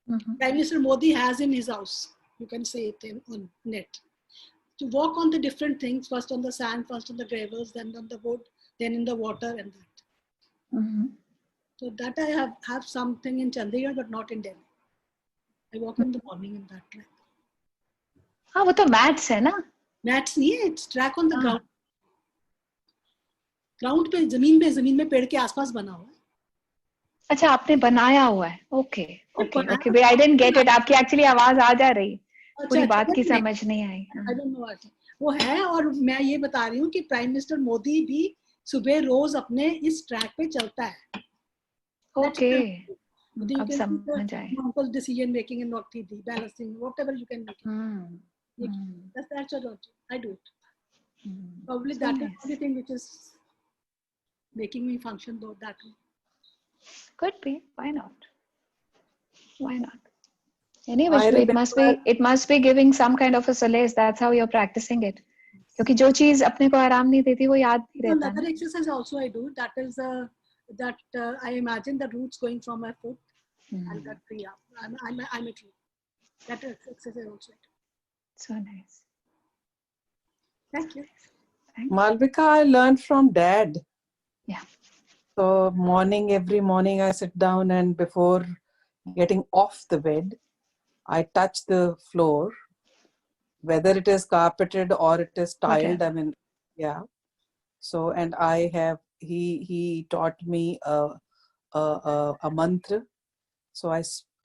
Mhm. Prime Minister Modi has in his house. You can say it on net. To walk on the different things, first on the sand, first on the gravels, then on the wood, then in the water and that. Mhm. So that I have something in Chandigarh, but not in Delhi. I walk in the morning in that track. हाँ वो तो maths है ना. Mats नहीं है, it's track on the हाँ. ground. Ground पे जमीन में पेड़ के आसपास बना हुआ है. अच्छा आपने बनाया हुआ है. ओके ओके बनाया okay. I didn't get it. आपकी एक्चुअली आवाज आ जा रही. पूरी अच्छा, बात की नहीं, समझ नहीं आई. I don't know what. वो है और मैं ये बता रही हूँ कि प्राइम मिनिस्टर मोदी भी सुबह रोज अपने इस ट्रैक पे चलता है. ओके. Whether you अब can समझ आए. example decision making and what he did, balancing, whatever you can make it. That's what I do it. Probably So that is nice. the only thing which is making me function though that way. Could be. Why not? Why not? Anyway, I it must be giving some kind of a solace. That's how you're practicing it. क्योंकि जो चीज अपने को आराम नहीं देती वो याद नहीं रहता. Another exercise also I do. That is I imagine the roots going from my foot and that tree up. I'm a tree. That exercise also I do. So nice. Thank you. Malvika, I learned from Dad. Yeah. So every morning I sit down and before getting off the bed, I touch the floor, whether it is carpeted or it is tiled. Okay. I mean, yeah. So, and he taught me a mantra. So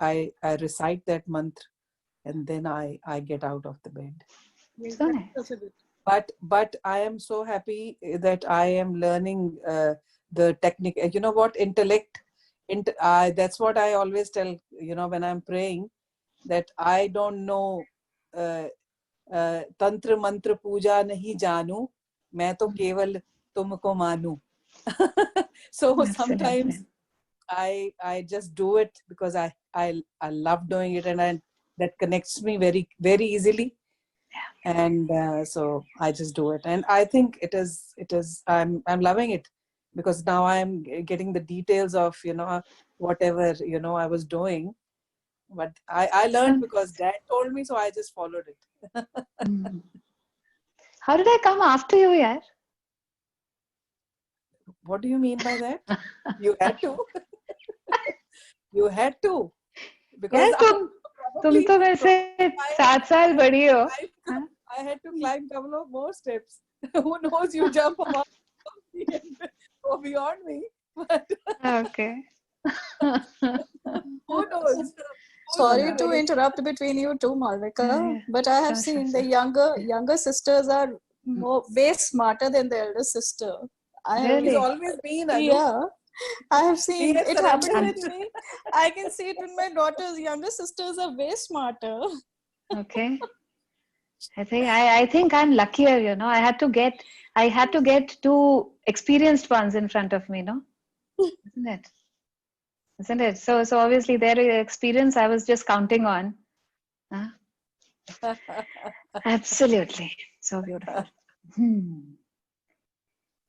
I recite that mantra and then I get out of the bed. Yes, So that's nice. also good. But I am so happy that I am learning the technique. You know what? Intellect. That's what I always tell, when I'm praying, that I don't know tantra mantra puja nahi janu, main to keval tumko manu. So sometimes I just do it because I love doing it and that connects me very, very easily. And so I just do it, and I think it is I'm loving it because now I'm getting the details of whatever I was doing, but I learned because Dad told me, so I just followed it. How did I come after you, yaar? What do you mean by that? You had to. You had to because तुम तो मेरे से 7 साल बड़ी हो. I had to climb a couple of more steps. Who knows? You jump above me and go beyond me. But Okay. who knows? Sorry to interrupt between you two, Malvika, but I have seen the younger sisters are way smarter than the elder sister. It's always been. Yeah. I have seen it happen surrendered. with me. I can see it with my daughters. Younger sisters are way smarter. Okay. I think I'm luckier, you know. I had to get two experienced ones in front of me, no? Isn't it? Isn't it? So obviously their experience I was just counting on. Huh? Absolutely. So beautiful.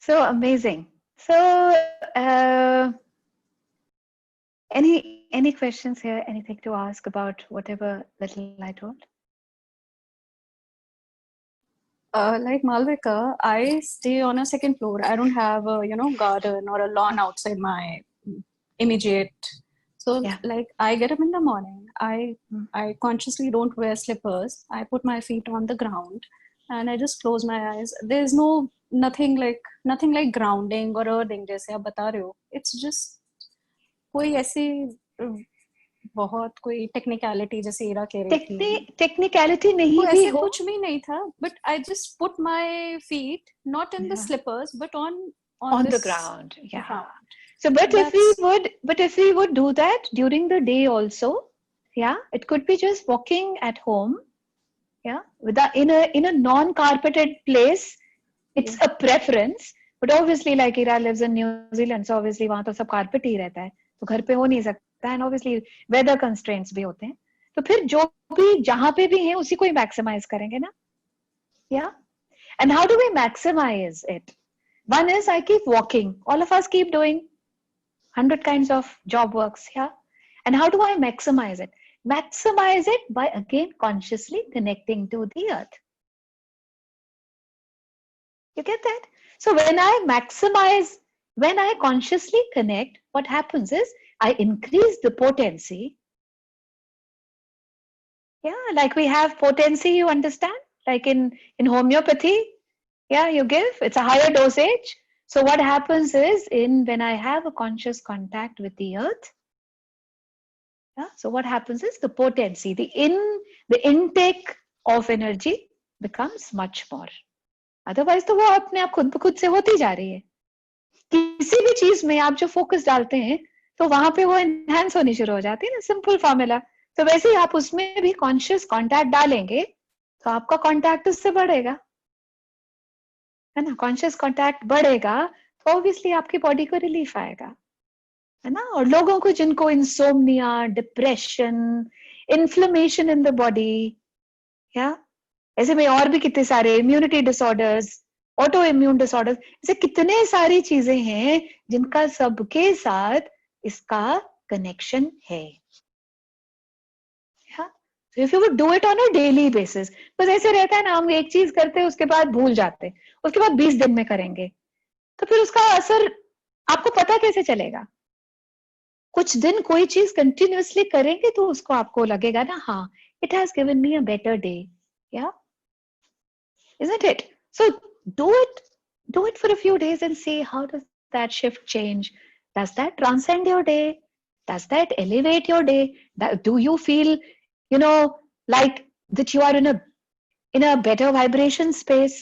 So amazing. So any questions here? Anything to ask about whatever little I told? Like Malvika, I stay on a second floor. I don't have a garden or a lawn outside my immediate. So Yeah. like I get up in the morning. Mm. I consciously don't wear slippers. I put my feet on the ground and I just close my eyes. There's nothing like grounding or earthing जैसे आप बता रहे हो. It's just कोई ऐसी बहुत कोई technicality जैसे इरा कह रही थी. टेक्निकलिटी नहीं वो भी ऐसे हो. कुछ भी नहीं था, but I just put my feet not in the Yeah. slippers but on On the this ground. Yeah. ground. So but if That's we would do that during the day also, yeah, it could be just walking at home, yeah, in a non-carpeted place. It's a preference, but obviously like Ira lives in New Zealand, so obviously वहाँ तो सब carpet ही रहता है, तो घर पे हो नहीं सकता है, and obviously weather constraints भी होते हैं, तो फिर जो भी जहाँ पे भी है उसी को ही maximize करेंगे ना, yeah. And how do we maximize it? One is I keep walking. All of us keep doing 100 kinds of job works, yeah. And how do I maximize it? Maximize it by again consciously connecting to the earth. You get that? So when I consciously connect, what happens is I increase the potency. Yeah, like we have potency, you understand? Like in homeopathy, yeah, you give, it's a higher dosage. So what happens is when I have a conscious contact with the earth, yeah, so what happens is the potency, the intake of energy becomes much more. Otherwise तो वो अपने आप खुद से होती जा रही है. किसी भी चीज में आप जो फोकस डालते हैं तो वहां पे वो एनहांस होनी शुरू हो जाती है ना, सिंपल फॉर्मूला. तो वैसे ही आप उसमें भी कॉन्शियस कांटेक्ट डालेंगे तो आपका कांटेक्ट उससे बढ़ेगा, है ना. कॉन्शियस कांटेक्ट बढ़ेगा तो ऑब्वियसली आपकी बॉडी को रिलीफ आएगा, है ना. और लोगों को जिनको insomnia, depression, inflammation in the body, या ऐसे में और भी कितने सारे immunity disorders, auto immune disorders, ऐसे कितने सारी चीजें हैं जिनका सबके साथ इसका कनेक्शन है. If you would do it on a daily basis, बस ऐसे रहता है ना, हम एक चीज करते हैं उसके बाद भूल जाते हैं, उसके बाद 20 दिन में करेंगे, तो फिर उसका असर आपको पता कैसे चलेगा. कुछ दिन कोई चीज कंटिन्यूअसली करेंगे तो उसको आपको लगेगा ना, हाँ, it has given me a better day, या isn't it? So do it for a few days and see how does that shift change. Does that transcend your day? Does that elevate your day? Do you feel, like that you are in a better vibration space?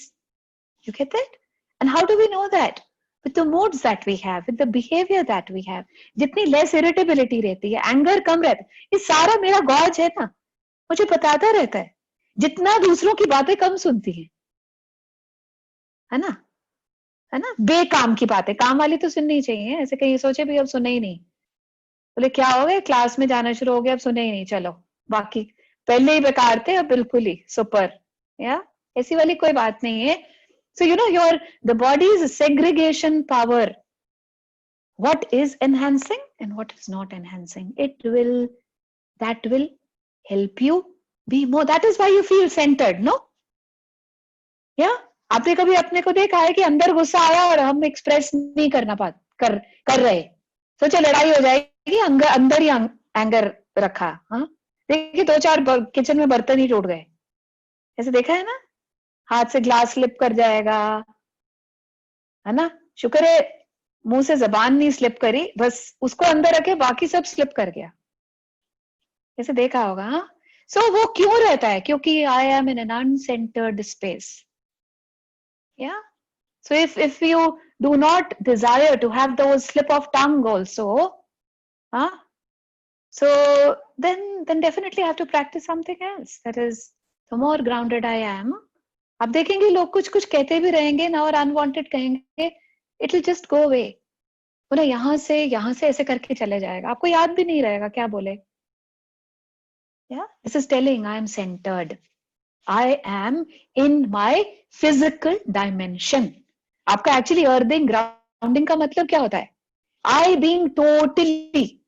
You get that? And how do we know that? With the moods that we have, with the behavior that we have. जितनी less irritability रहती है, anger कम रहता है, ये सारा मेरा gauge है ना, मुझे बताता रहता है. जितना दूसरों की बातें कम सुनती है ना, बेकाम की बातें, काम वाली तो सुननी चाहिए, ऐसे कहीं सोचे भी अब सुने ही नहीं, बोले क्या हो गया, क्लास में जाना शुरू हो गया, अब सुने ही नहीं, चलो बाकी पहले ही बेकार थे, अब बिल्कुल ही सुपर, या ऐसी वाली कोई बात नहीं है. So the body's segregation power, what is enhancing and what is not enhancing, that will help you be more. That is why you feel centered, no? Yeah. आपने कभी अपने को देखा है कि अंदर गुस्सा आया और हम एक्सप्रेस नहीं कर रहे, सोचे लड़ाई हो जाएगी, अंदर ही एंगर रखा. हाँ, देखिए 2-4 किचन में बर्तन ही टूट गए, ऐसे देखा है ना, हाथ से ग्लास स्लिप कर जाएगा, है ना. शुक्र है मुंह से जबान नहीं स्लिप करी, बस उसको अंदर रखे, बाकी सब स्लिप कर गया, ऐसे देखा होगा. हाँ, सो वो क्यों रहता है, क्योंकि I am in an uncentered space. Yeah. So if you do not desire to have those slip of tongue also, so then definitely have to practice something else that is the more grounded I am, आप देखेंगे लोग कुछ कुछ कहते भी रहेंगे ना और unwanted कहेंगे, it will just go away. वो ना यहाँ से ऐसे करके चले जाएगा, आपको याद भी नहीं रहेगा क्या बोले. Yeah, this is telling I am centered. I am in my physical dimension. आपका actually earthing, grounding का मतलब क्या होता है? I being totally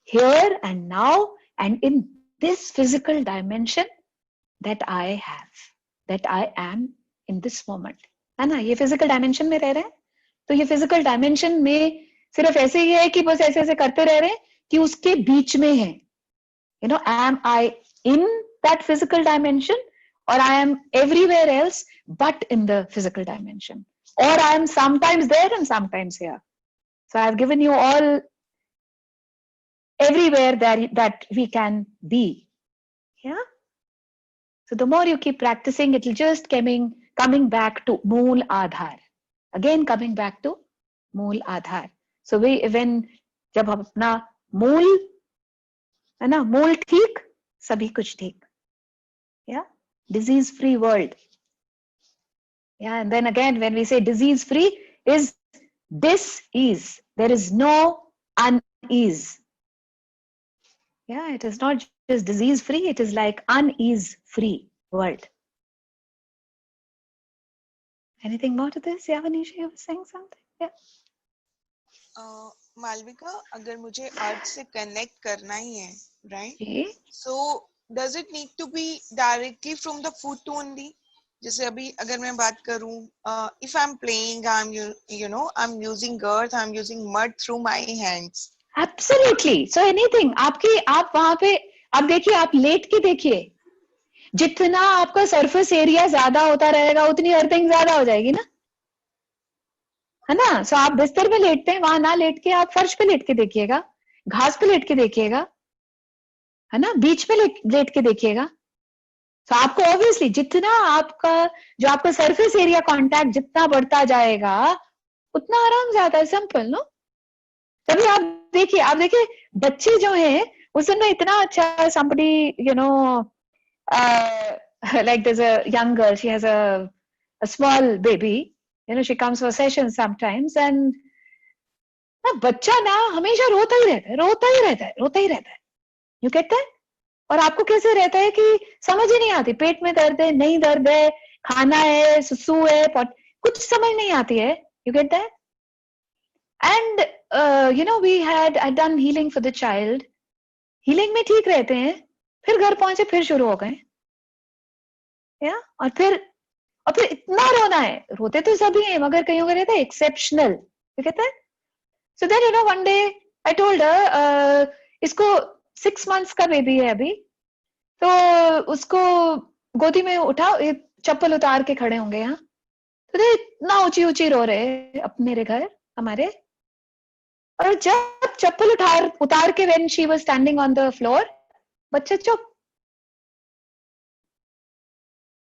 here and now and in this physical dimension that I have, that I am in this moment. है ना? ये physical dimension में रह रहे हैं, तो ये physical dimension में सिर्फ ऐसे ही है कि बस ऐसे ऐसे करते रह रहे हैं कि उसके बीच में है. You know, am I in that physical dimension or I am everywhere else but in the physical dimension? Or I am sometimes there and sometimes here. So I have given you all everywhere that we can be. Yeah. So the more you keep practicing, it will just coming back to Mool Aadhar. Again, coming back to Mool Aadhar. So when जब हम अपना मूल है ना, मूल ठीक, सभी कुछ ठीक. Yeah, disease free world. Yeah, and then again when we say disease free is dis-ease. There is no unease. Yeah, it is not just disease free, it is like unease free world. Anything more to this? Yeah, Vanisha, you were saying something? Yeah. Malvika, अगर मुझे अर्थ से connect करना ही है, right? जी. So does it need to be directly from the foot only? जैसे अभी अगर मैं बात करूं, if I am playing, I am I am using earth, I am using mud through my hands. Absolutely. So anything, आप वहां पे आप देखिए, आप लेट के देखिए, जितना आपका सरफेस एरिया ज्यादा होता रहेगा उतनी अर्थिंग ज्यादा हो जाएगी ना, है ना? सो आप बिस्तर पे लेटते हैं, वहां ना लेट के आप फर्श पे लेट के देखिएगा, घास पे लेट के देखिएगा, है ना, बीच पे लेट के देखिएगा. तो आपको ऑब्वियसली जितना जो आपका सरफेस एरिया कांटेक्ट जितना बढ़ता जाएगा उतना आराम ज्यादा है. Simple no. तभी आप देखिए बच्चे जो हैं उस समय इतना अच्छा, somebody like there's a young girl, she has a small baby, she comes for sessions sometimes, and बच्चा ना हमेशा रोता ही रहता है. You get that? और आपको कैसे रहता है कि समझ ही नहीं आती, पेट में दर्द है, नहीं दर्द है, खाना है, सुसु है, कुछ समझ नहीं आती है. You get that? And I'd done healing for the child. Healing में ठीक रहते हैं, फिर घर पहुंचे फिर शुरू हो गए. और फिर इतना रोना है, रोते तो सभी हैं मगर कहीं होकर रहता है exceptional. You get that? So then one day I told her, इसको 6 months का बेबी है अभी, तो उसको गोदी में उठाओ, चप्पल उतार के खड़े होंगे यहाँ, तो इतना ऊंची रो रहे अब मेरे घर हमारे. और जब चप्पल उतार के when she was standing on the floor, बच्चा चुप.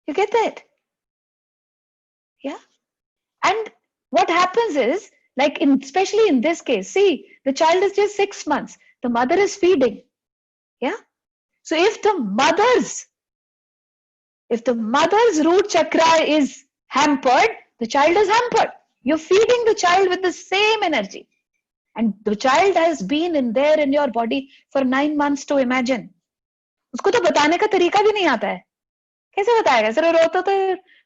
You get that? Yeah. And what happens is, like especially in this case, see, the child is just 6 months. The mother is feeding. Yeah. So if the mother's root chakra is hampered, the child is hampered. You're feeding the child with the same energy. And the child has been in your body for 9 months to imagine. उसको तो बताने का तरीका भी नहीं आता है. कैसे बताएगा? सिर्फ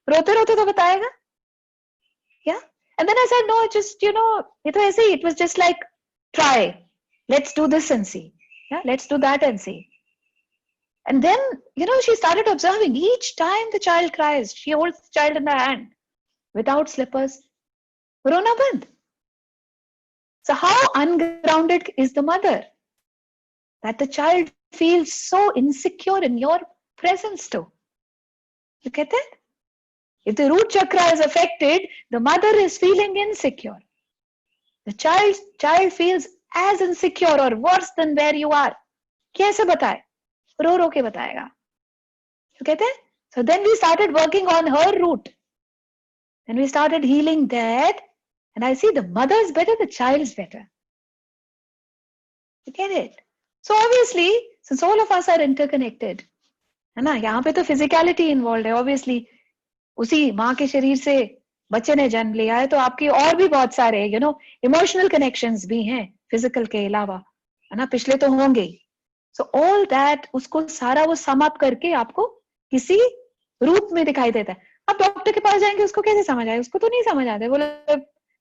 रोते तो बताएगा. Yeah. And then I said, no, just, it was easy. It was just like, try. Let's do this and see. Yeah, let's do that and see. And then, she started observing. Each time the child cries, she holds the child in her hand without slippers. Rona band. So how ungrounded is the mother? That the child feels so insecure in your presence too. You get that? If the root chakra is affected, the mother is feeling insecure. The child feels as insecure or worse than where you are. कैसे बताए? रो के बताएगा. You get it? So then we started working on her root. Then we started healing that. And I see the mother is better, the child is better. You get it? So obviously, since all of us are interconnected, है ना. यहाँ पे तो physicality involve है obviously. उसी माँ के शरीर से बच्चे ने जन्म लिया है, तो आपकी और भी बहुत सारे इमोशनल कनेक्शंस भी हैं फिजिकल के अलावा, है ना. पिछले तो होंगे. सो ऑल दैट, उसको सारा वो सम अप करके आपको किसी रूप में दिखाई देता है. अब डॉक्टर के पास जाएंगे, उसको कैसे समझ आए? उसको तो नहीं समझ आता. बोले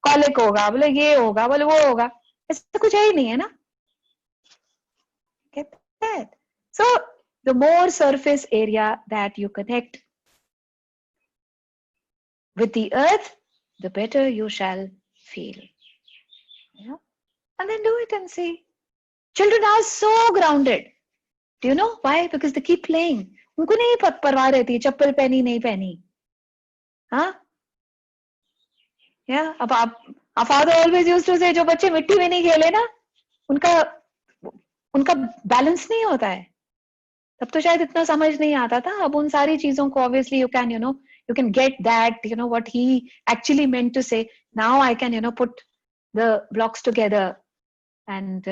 कॉलिक होगा, बोले ये होगा, बोले वो होगा. ऐसा कुछ है ही नहीं, है ना. Get that? So the more surface area that you connect with the earth, the better you shall feel. Yeah? And then do it and see. Children are so grounded. Do you know why? Because they keep playing. उनको नहीं परवाह रहती चप्पल पहनी नहीं पहनी. हाँ. Yeah. अब आप father always used to say, जो बच्चे मिट्टी में नहीं खेले ना, उनका बैलेंस नहीं होता है. तब तो शायद इतना समझ नहीं आता था. अब उन सारी चीजों को obviously you can get that, what he actually meant to say. Now I can put the blocks together and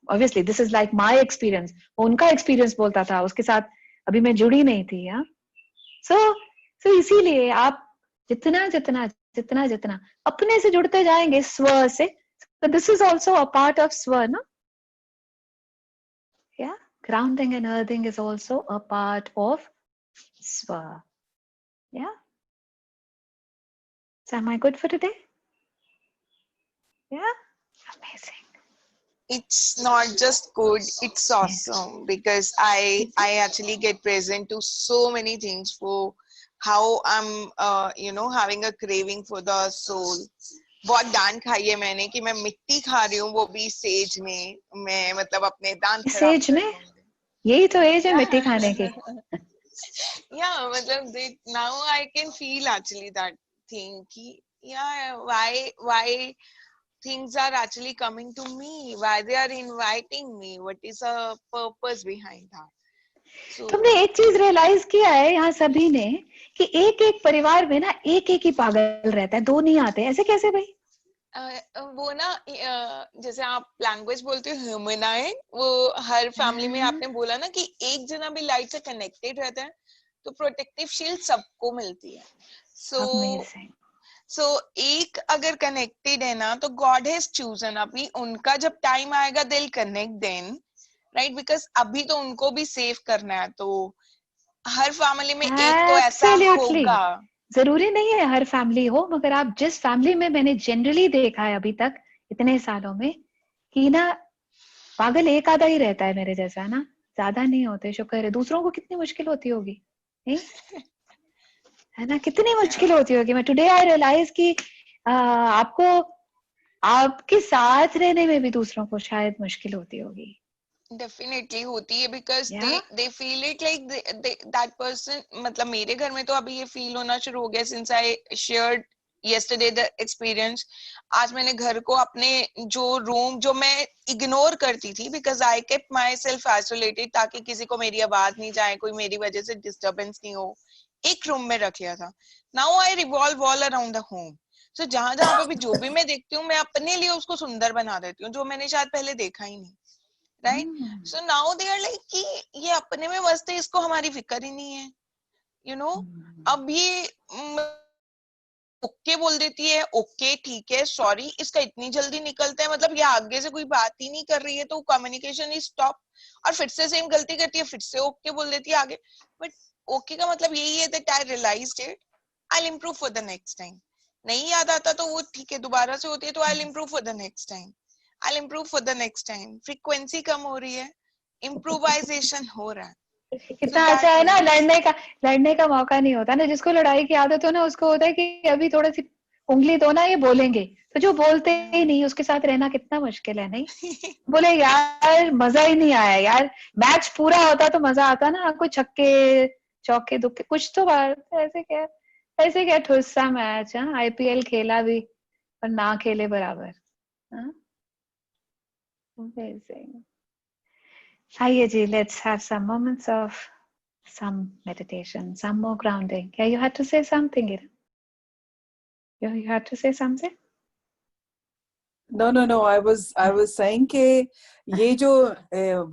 obviously this is like my experience. उनका experience बोलता था, उसके साथ अभी मैं जुड़ी नहीं थी. हाँ. So इसीलिए आप जितना जितना जितना जितना अपने से जुड़ते जाएंगे स्व से, so this is also a part of swa, no? Yeah. Grounding and earthing is also a part of swa. Yeah. So am I good for today? Yeah. Amazing. It's not just good, it's awesome, because I actually get present to so many things for how I'm having a craving for the soul. बहुत दांत खाई है मैंने कि मैं मिट्टी खा रही हूँ, वो भी सेज में. मैं मतलब अपने दांत सेज में यही तो एज है मिट्टी खाने की. Yeah, मतलब now I can feel actually that thing कि yeah, why things are actually coming to me, why they are inviting me, what is the purpose behind that. So, तुमने एक चीज रियलाइज किया है यहाँ सभी ने कि एक एक परिवार में ना एक ही पागल रहता है, दो नहीं आते. ऐसे कैसे भाई? वो ना जैसे आप लैंग्वेज बोलते हो ह्यूमनाइड, वो हर फैमिली में आपने बोला ना कि एक जना भी लाइट से कनेक्टेड रहता है तो प्रोटेक्टिव शील्ड सबको मिलती है. सो एक अगर कनेक्टेड है ना तो गॉड हैज चूजन. अभी उनका जब टाइम आएगा दिल कनेक्ट देन, राइट? बिकॉज अभी तो उनको भी सेव करना है. तो हर फैमिली में एक तो ऐसा होगा. जरूरी नहीं है हर फैमिली हो, मगर आप जिस फैमिली में मैंने जनरली देखा है अभी तक इतने सालों में कि ना पागल एक आधा ही रहता है मेरे जैसा, ना ज्यादा नहीं होते. शुक्र है. दूसरों को कितनी मुश्किल होती होगी, नहीं है ना? कितनी मुश्किल होती होगी. मैं टुडे आई रियलाइज कि आपको आपके साथ रहने में भी दूसरों को शायद मुश्किल होती होगी. डेफिनेटली होती है, because they feel it like that person. मतलब मेरे घर में तो अभी ये फील होना शुरू हो गया since I shared yesterday the experience. आज मैंने घर को अपने जो रूम जो मैं इग्नोर करती थी because I kept my self isolated ताकि किसी को मेरी आवाज नहीं जाए, कोई मेरी वजह से डिस्टर्बेंस नहीं हो, एक रूम में रख लिया था. Now I revolve all around the home. So जहां जहां पे भी जो भी मैं देखती हूँ मैं अपने लिए उसको सुंदर बना देती हूँ, जो मैंने शायद पहले देखा ही नहीं. Right? So now they are like कि ये अपने में मस्त है, इसको हमारी फिक्र ही नहीं है. अब ये ओके बोल देती है, ओके ठीक है सॉरी, इसका इतनी जल्दी निकलता है. मतलब ये आगे से कोई बात ही नहीं कर रही है तो कम्युनिकेशन इज स्टॉप. और फिर से सेम गलती करती है, फिर से ओके बोल देती है आगे. बट ओके का मतलब यही है that I realised it, I will improve for the next time. नहीं याद आता तो वो ठीक है, दोबारा से होती है तो I will improve for the next time. I'll improve for the next time. Frequency कम हो रही है, इम्प्रोवाइजेशन हो रहा है. कितना अच्छा है ना. लड़ने का मौका नहीं होता ना. जिसको लड़ाई की आदत हो ना उसको होता है कि अभी थोड़ा सी उंगली दो ना, ये बोलेंगे. तो जो बोलते ही नहीं उसके साथ रहना कितना मुश्किल है, नहीं? बोले यार मजा ही नहीं आया यार, मैच पूरा होता तो मजा आता ना. कोई छक्के चौके दुक्के कुछ तो बात. ऐसे क्या ठुस्सा मैच. IPL खेला भी और ना खेले बराबर. Amazing. Hiya ji, let's have some moments of some meditation, some more grounding. Yeah, you had to say something, Ira. You had to say something? No. I was saying कि ये जो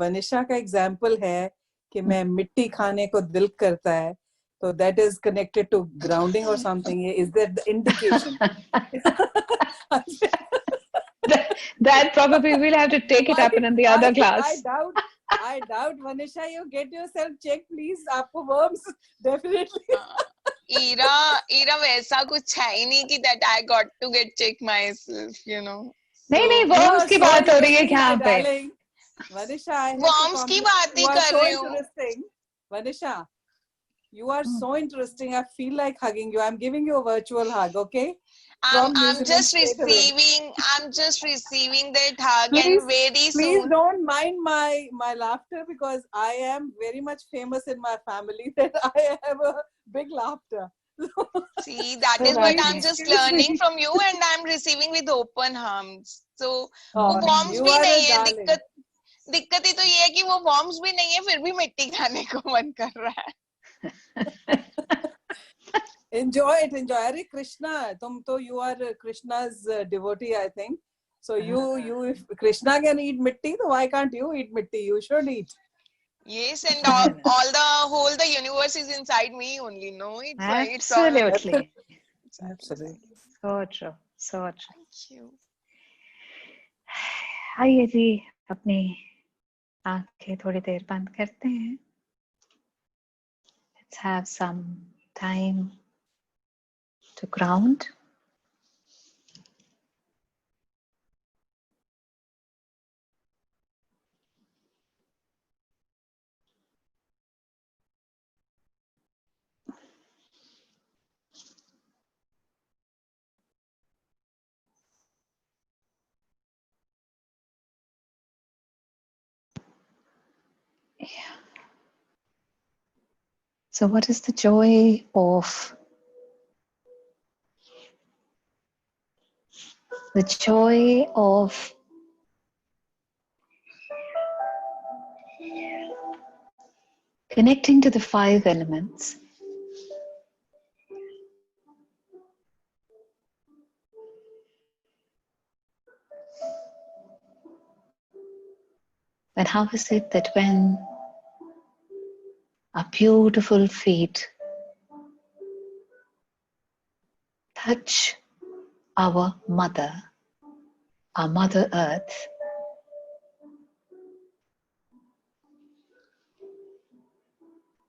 वनिशा का एग्जाम्पल है कि मैं मिट्टी खाने को दिल करता है, तो that is connected to grounding or something. Is that the indication? That probably we'll have to take it up in the other class. I doubt, Vanisha, you get yourself checked, please. आपको worms definitely. Ira वैसा कुछ है ही नहीं कि that I got to get checked myself, you know. नहीं You worms are की so बात हो रही है interesting, यहाँ my पे. darling. Vanisha, I have Worms to की compliment बात you. ही You are कर so रही हूँ. interesting. Vanisha, you are so interesting. I feel like hugging you. I'm giving you a virtual hug, okay? From New I'm Zealand just straight away. receiving that hug, Please, and very please soon. don't mind my laughter, because I am very much famous in my family that I have a big laughter. See, that So is what lovely. I'm just Excuse learning me. from you, and I'm receiving with open arms. So वो Oh, worms you भी are a नहीं है. darling. दिक्कत ही तो ये है कि वो worms भी नहीं है, फिर भी मिट्टी खाने को मन कर रहा है. Enjoy it, enjoy. Hare Krishna, you are Krishna's devotee, I think. So you, if Krishna can eat mitti, then why can't you eat mitti? You should eat. Yes, and all the universe is inside me only. No, it's all. Absolutely. Absolutely. So true. So true. Thank you. आइए जी अपनी आंखें थोड़ी देर बंद करते हैं. Let's have some time to ground. So what is the joy of connecting to the 5 elements? And how is it that when our beautiful feet touch our Mother Earth,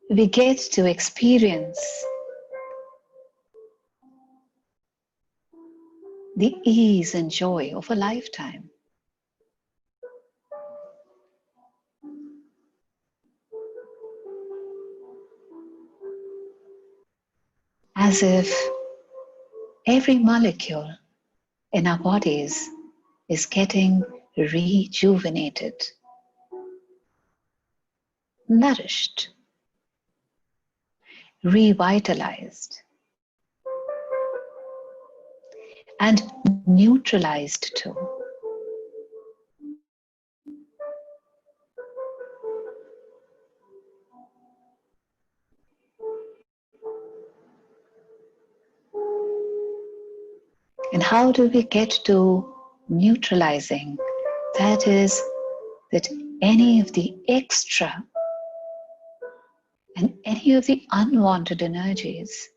we get to experience the ease and joy of a lifetime. As if every molecule in our bodies is getting rejuvenated, nourished, revitalized, and neutralized too. And how do we get to neutralizing? That is, that any of the extra and any of the unwanted energies,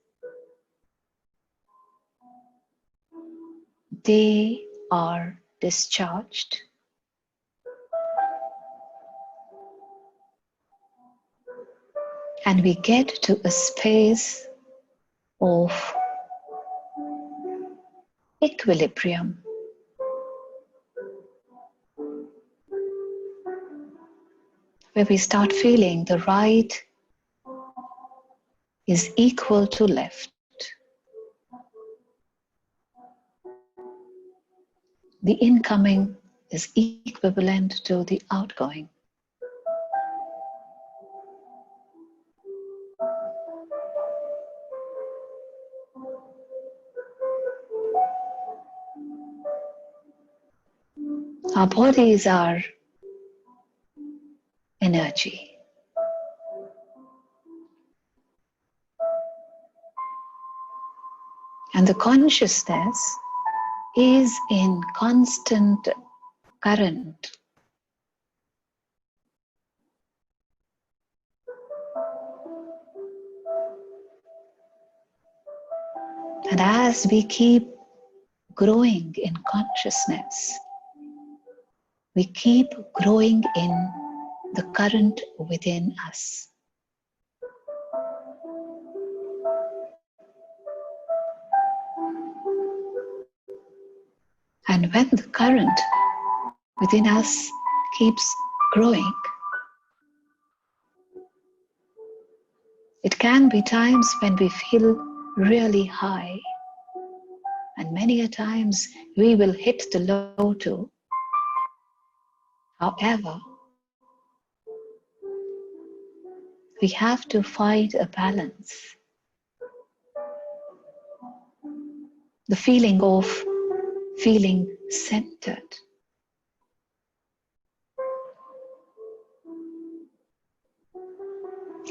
they are discharged. And we get to a space of equilibrium. Where we start feeling the right is equal to left. The incoming is equivalent to the outgoing. Our bodies are energy. And the consciousness is in constant current. And as we keep growing in consciousness, we keep growing in the current within us. And when the current within us keeps growing, it can be times when we feel really high, and many a times we will hit the low too. However, we have to find a balance. The feeling of feeling centered.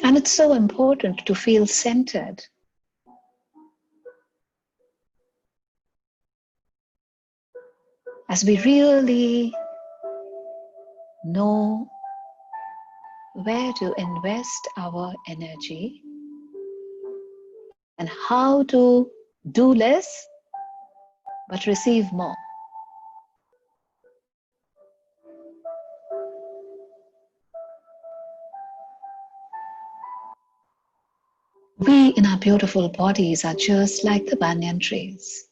And it's so important to feel centered. As we really know where to invest our energy and how to do less but receive more. We in our beautiful bodies are just like the banyan trees.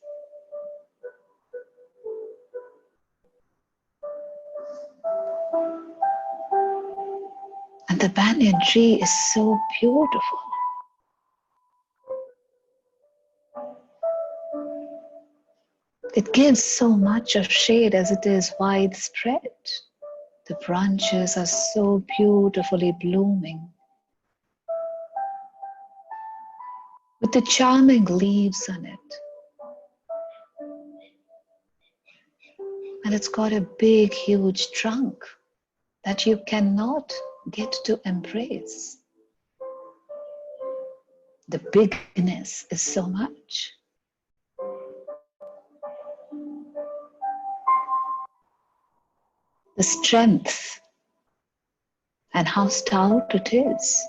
And the banyan tree is so beautiful. It gives so much of shade as it is widespread. The branches are so beautifully blooming, with the charming leaves on it. And it's got a big, huge trunk that you cannot get to embrace. The bigness is so much. The strength and how stout it is.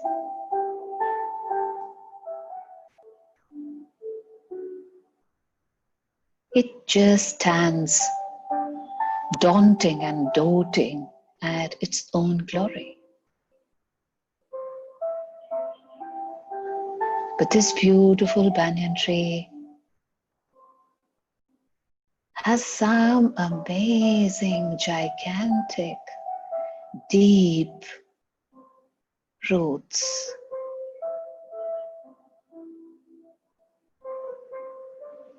It just stands daunting and doting at its own glory. But this beautiful banyan tree has some amazing, gigantic, deep roots.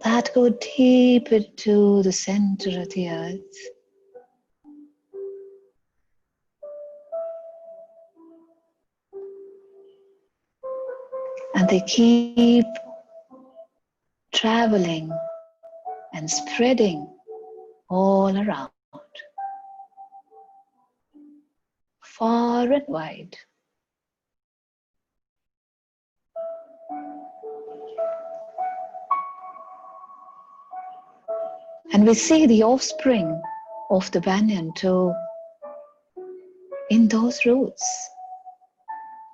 That go deep into the center of the earth. And they keep traveling and spreading all around, far and wide. And we see the offspring of the banyan too in those roots.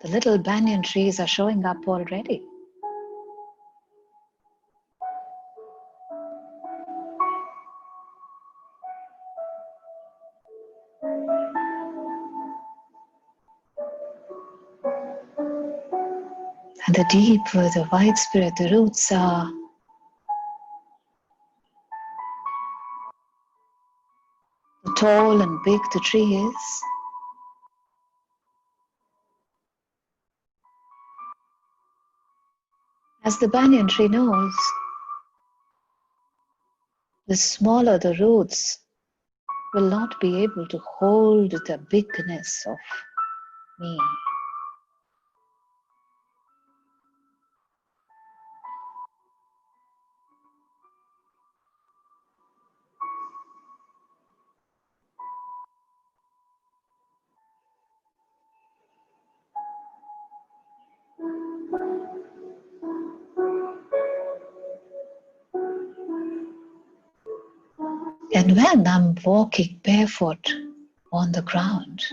The little banyan trees are showing up already. And the deeper, the widespread the roots are, the tall and big the tree is. As the banyan tree knows, the smaller the roots will not be able to hold the bigness of me. And when I'm walking barefoot on the ground,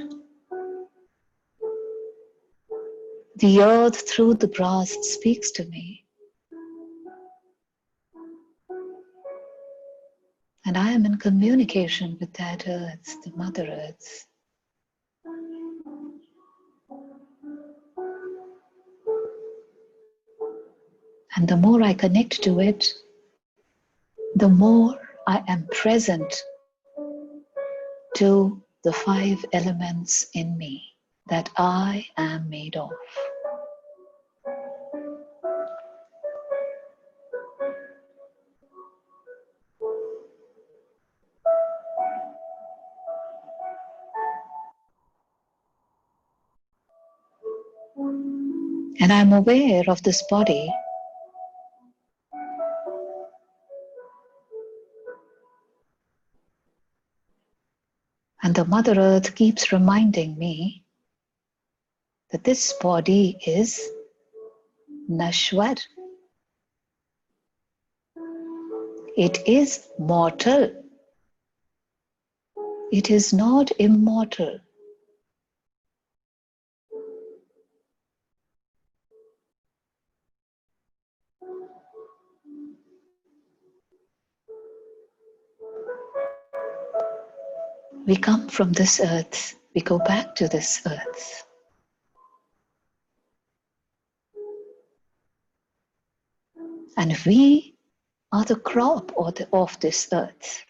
the earth through the grass speaks to me. And I am in communication with that earth, the Mother Earth. And the more I connect to it, the more I am present to the 5 elements in me that I am made of. And I'm aware of this body and the Mother Earth keeps reminding me that this body is Nashwar. It is mortal. It is not immortal. We come from this earth. We go back to this earth. And we are the crop of this earth.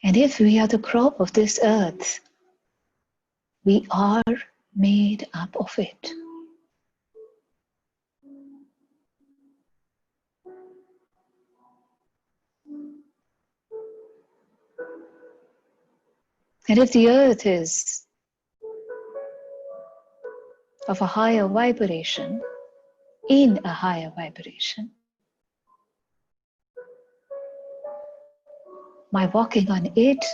And if we are the crop of this earth, we are made up of it. And if the earth is of a higher vibration, in a higher vibration, my walking on it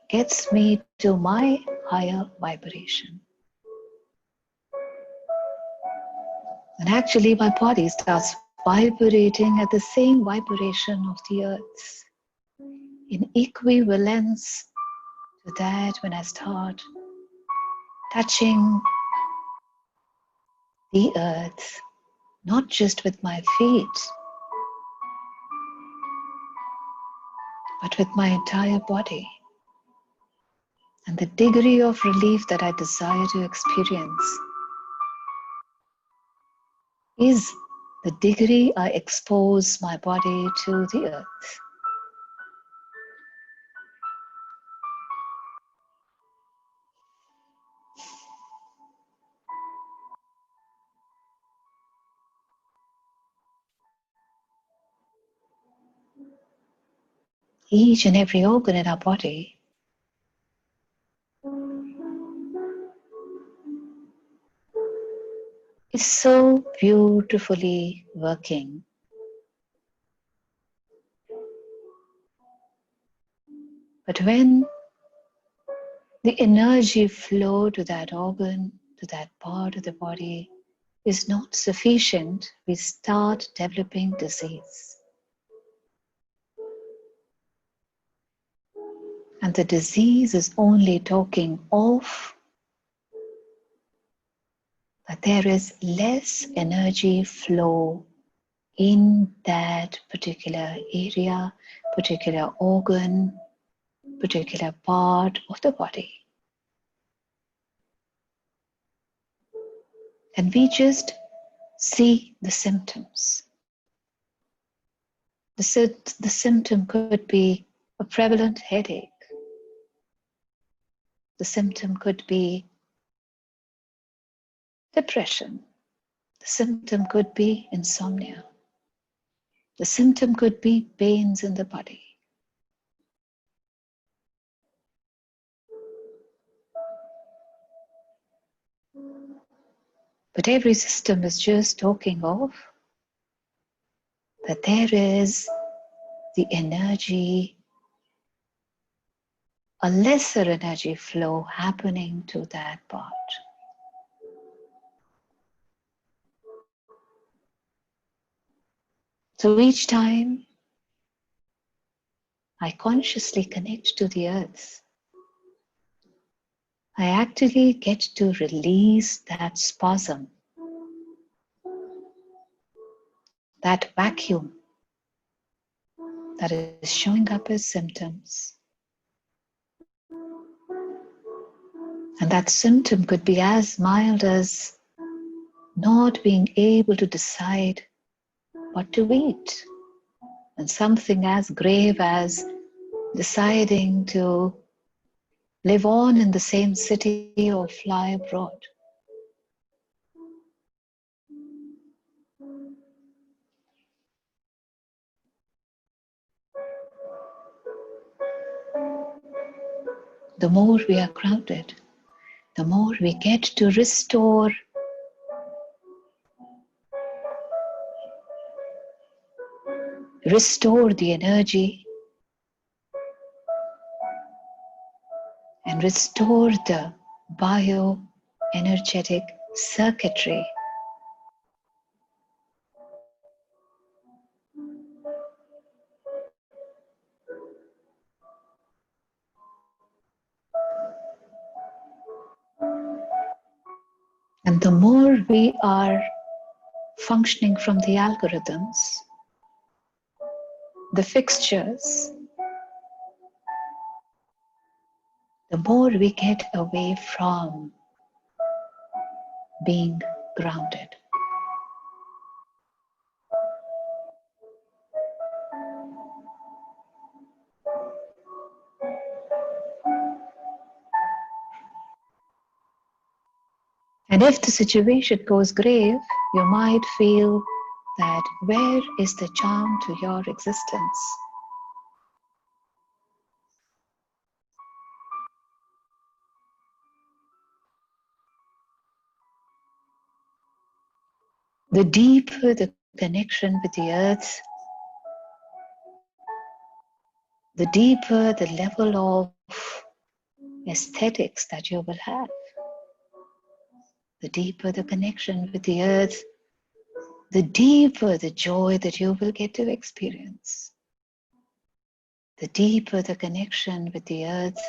gets me to my higher vibration. And actually my body starts vibrating at the same vibration of the earth, in equivalence to that when I start touching the earth, not just with my feet, but with my entire body. And the degree of relief that I desire to experience is the degree I expose my body to the earth. Each and every organ in our body is so beautifully working. But when the energy flow to that organ, to that part of the body is not sufficient, we start developing disease. And the disease is only talking of that there is less energy flow in that particular area, particular organ, particular part of the body. And we just see the symptoms. The symptom could be a prevalent headache. The symptom could be depression. The symptom could be insomnia. The symptom could be pains in the body. But every system is just talking of that there is the energy, a lesser energy flow happening to that part. So each time I consciously connect to the earth, I actually get to release that spasm, that vacuum that is showing up as symptoms. And that symptom could be as mild as not being able to decide what to eat, and something as grave as deciding to live on in the same city or fly abroad. The more we are grounded, the more we get to restore the energy and restore the bioenergetic circuitry. And the more we are functioning from the algorithms, the fixtures, the more we get away from being grounded. And if the situation goes grave, you might feel that where is the charm to your existence? The deeper the connection with the earth, the deeper the level of aesthetics that you will have. The deeper the connection with the earth, the deeper the joy that you will get to experience. The deeper the connection with the earth,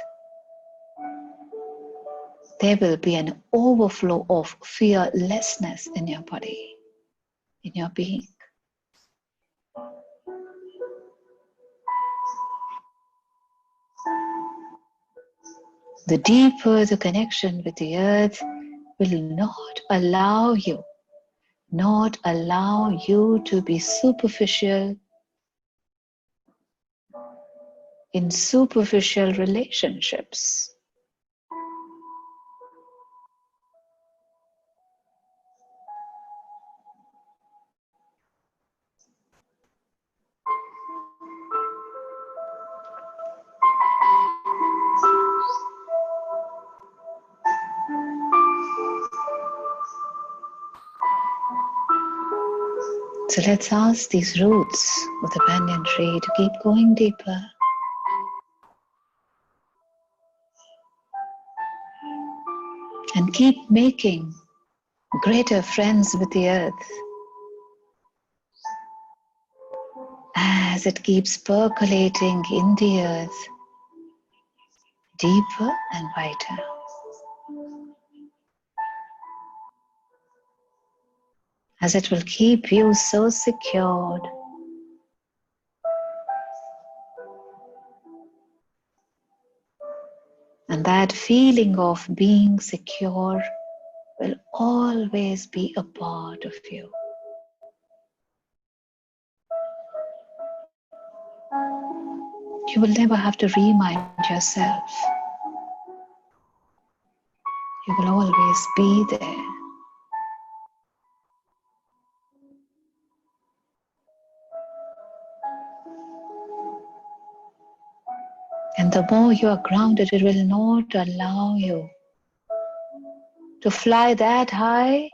there will be an overflow of fearlessness in your body, in your being. The deeper the connection with the earth will not allow you to be superficial in superficial relationships. So let's ask these roots of the banyan tree to keep going deeper. And keep making greater friends with the earth as it keeps percolating in the earth deeper and wider. As it will keep you so secured. And that feeling of being secure will always be a part of you. You will never have to remind yourself. You will always be there. And the more you are grounded, it will not allow you to fly that high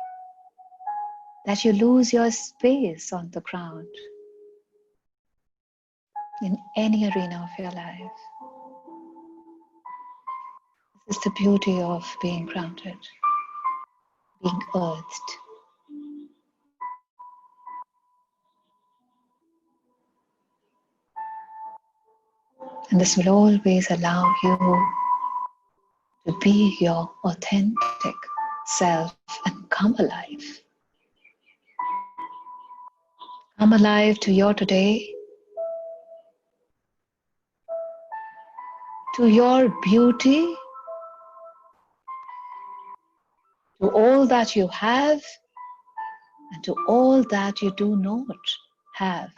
that you lose your space on the ground in any arena of your life. This is the beauty of being grounded, being earthed. And this will always allow you to be your authentic self and come alive. Come alive to your today, to your beauty, to all that you have, and to all that you do not have.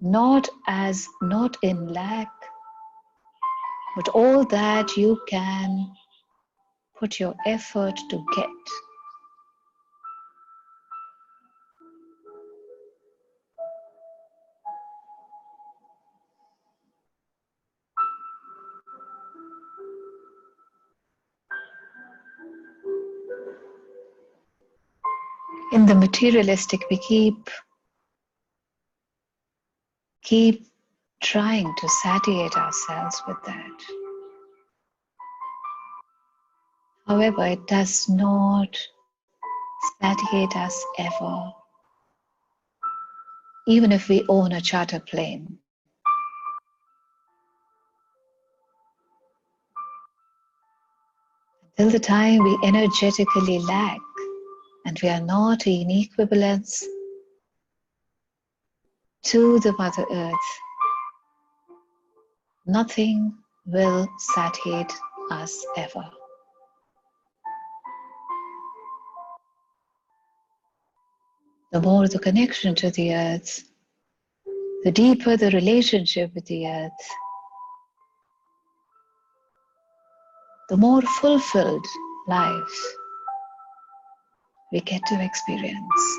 Not in lack, but all that you can put your effort to get. In the materialistic, we keep trying to satiate ourselves with that. However, it does not satiate us ever, even if we own a charter plane. Till the time we energetically lack and we are not in equivalence to the Mother Earth, nothing will satiate us ever. The more the connection to the earth, the deeper the relationship with the earth, the more fulfilled life we get to experience.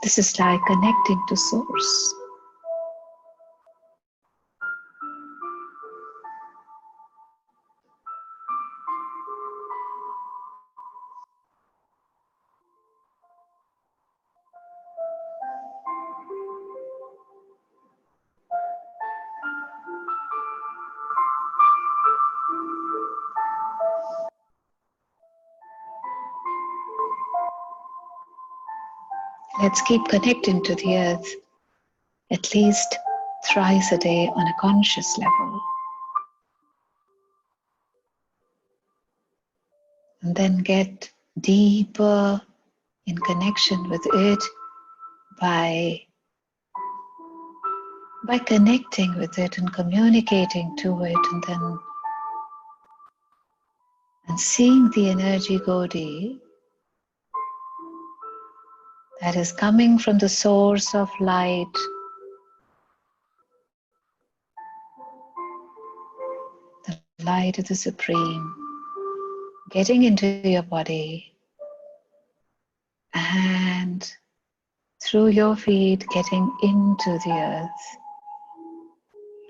This is like connecting to Source. Let's keep connecting to the earth at least thrice a day on a conscious level. And then get deeper in connection with it by connecting with it and communicating to it, and seeing the energy Godi that is coming from the source of light, the light of the Supreme, getting into your body and through your feet getting into the earth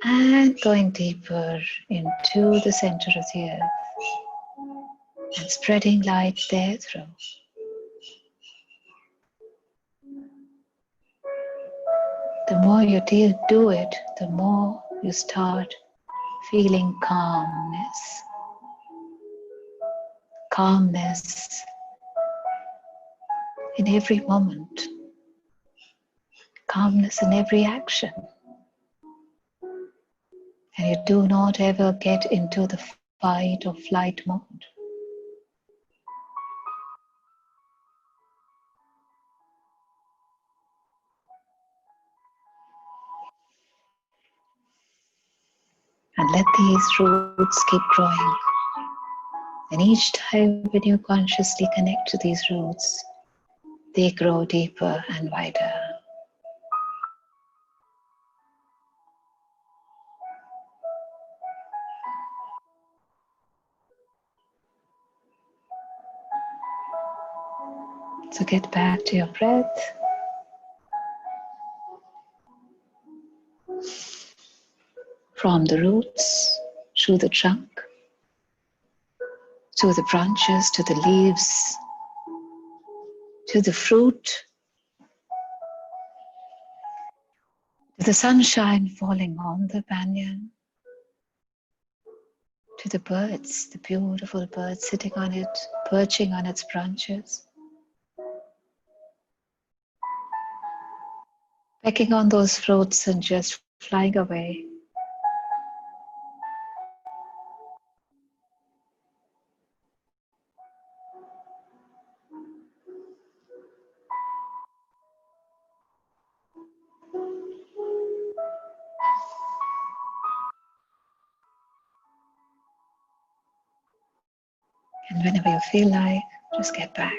and going deeper into the center of the earth and spreading light there through. The more you do it, the more you start feeling calmness. Calmness in every moment. Calmness in every action. And you do not ever get into the fight or flight mode. And let these roots keep growing. And each time when you consciously connect to these roots, they grow deeper and wider. So get back to your breath. From the roots, through the trunk, to the branches, to the leaves, to the fruit, to the sunshine falling on the banyan, to the birds, the beautiful birds sitting on it, perching on its branches. pecking on those fruits and just flying away. And whenever you feel like, just get back.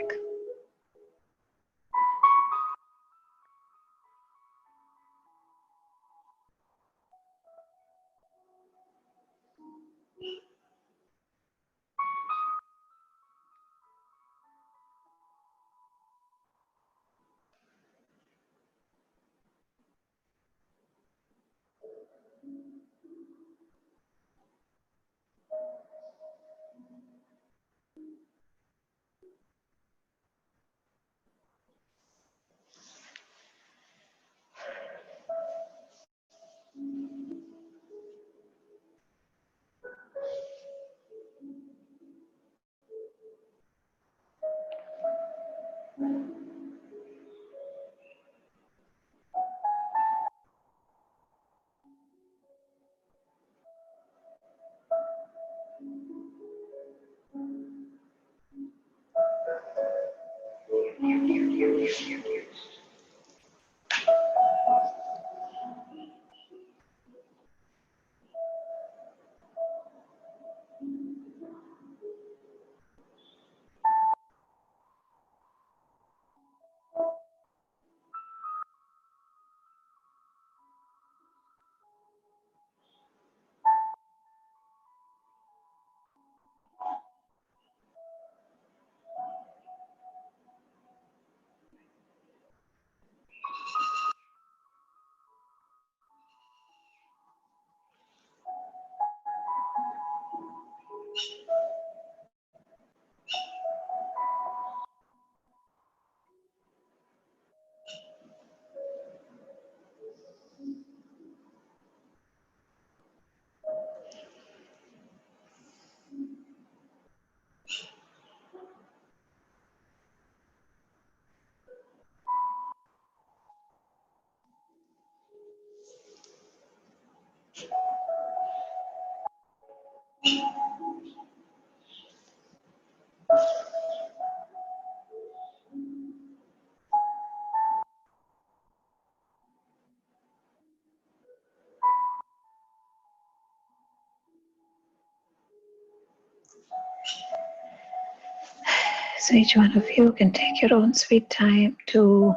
So each one of you can take your own sweet time to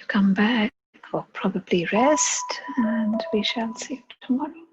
come back or probably rest, and we shall see you tomorrow.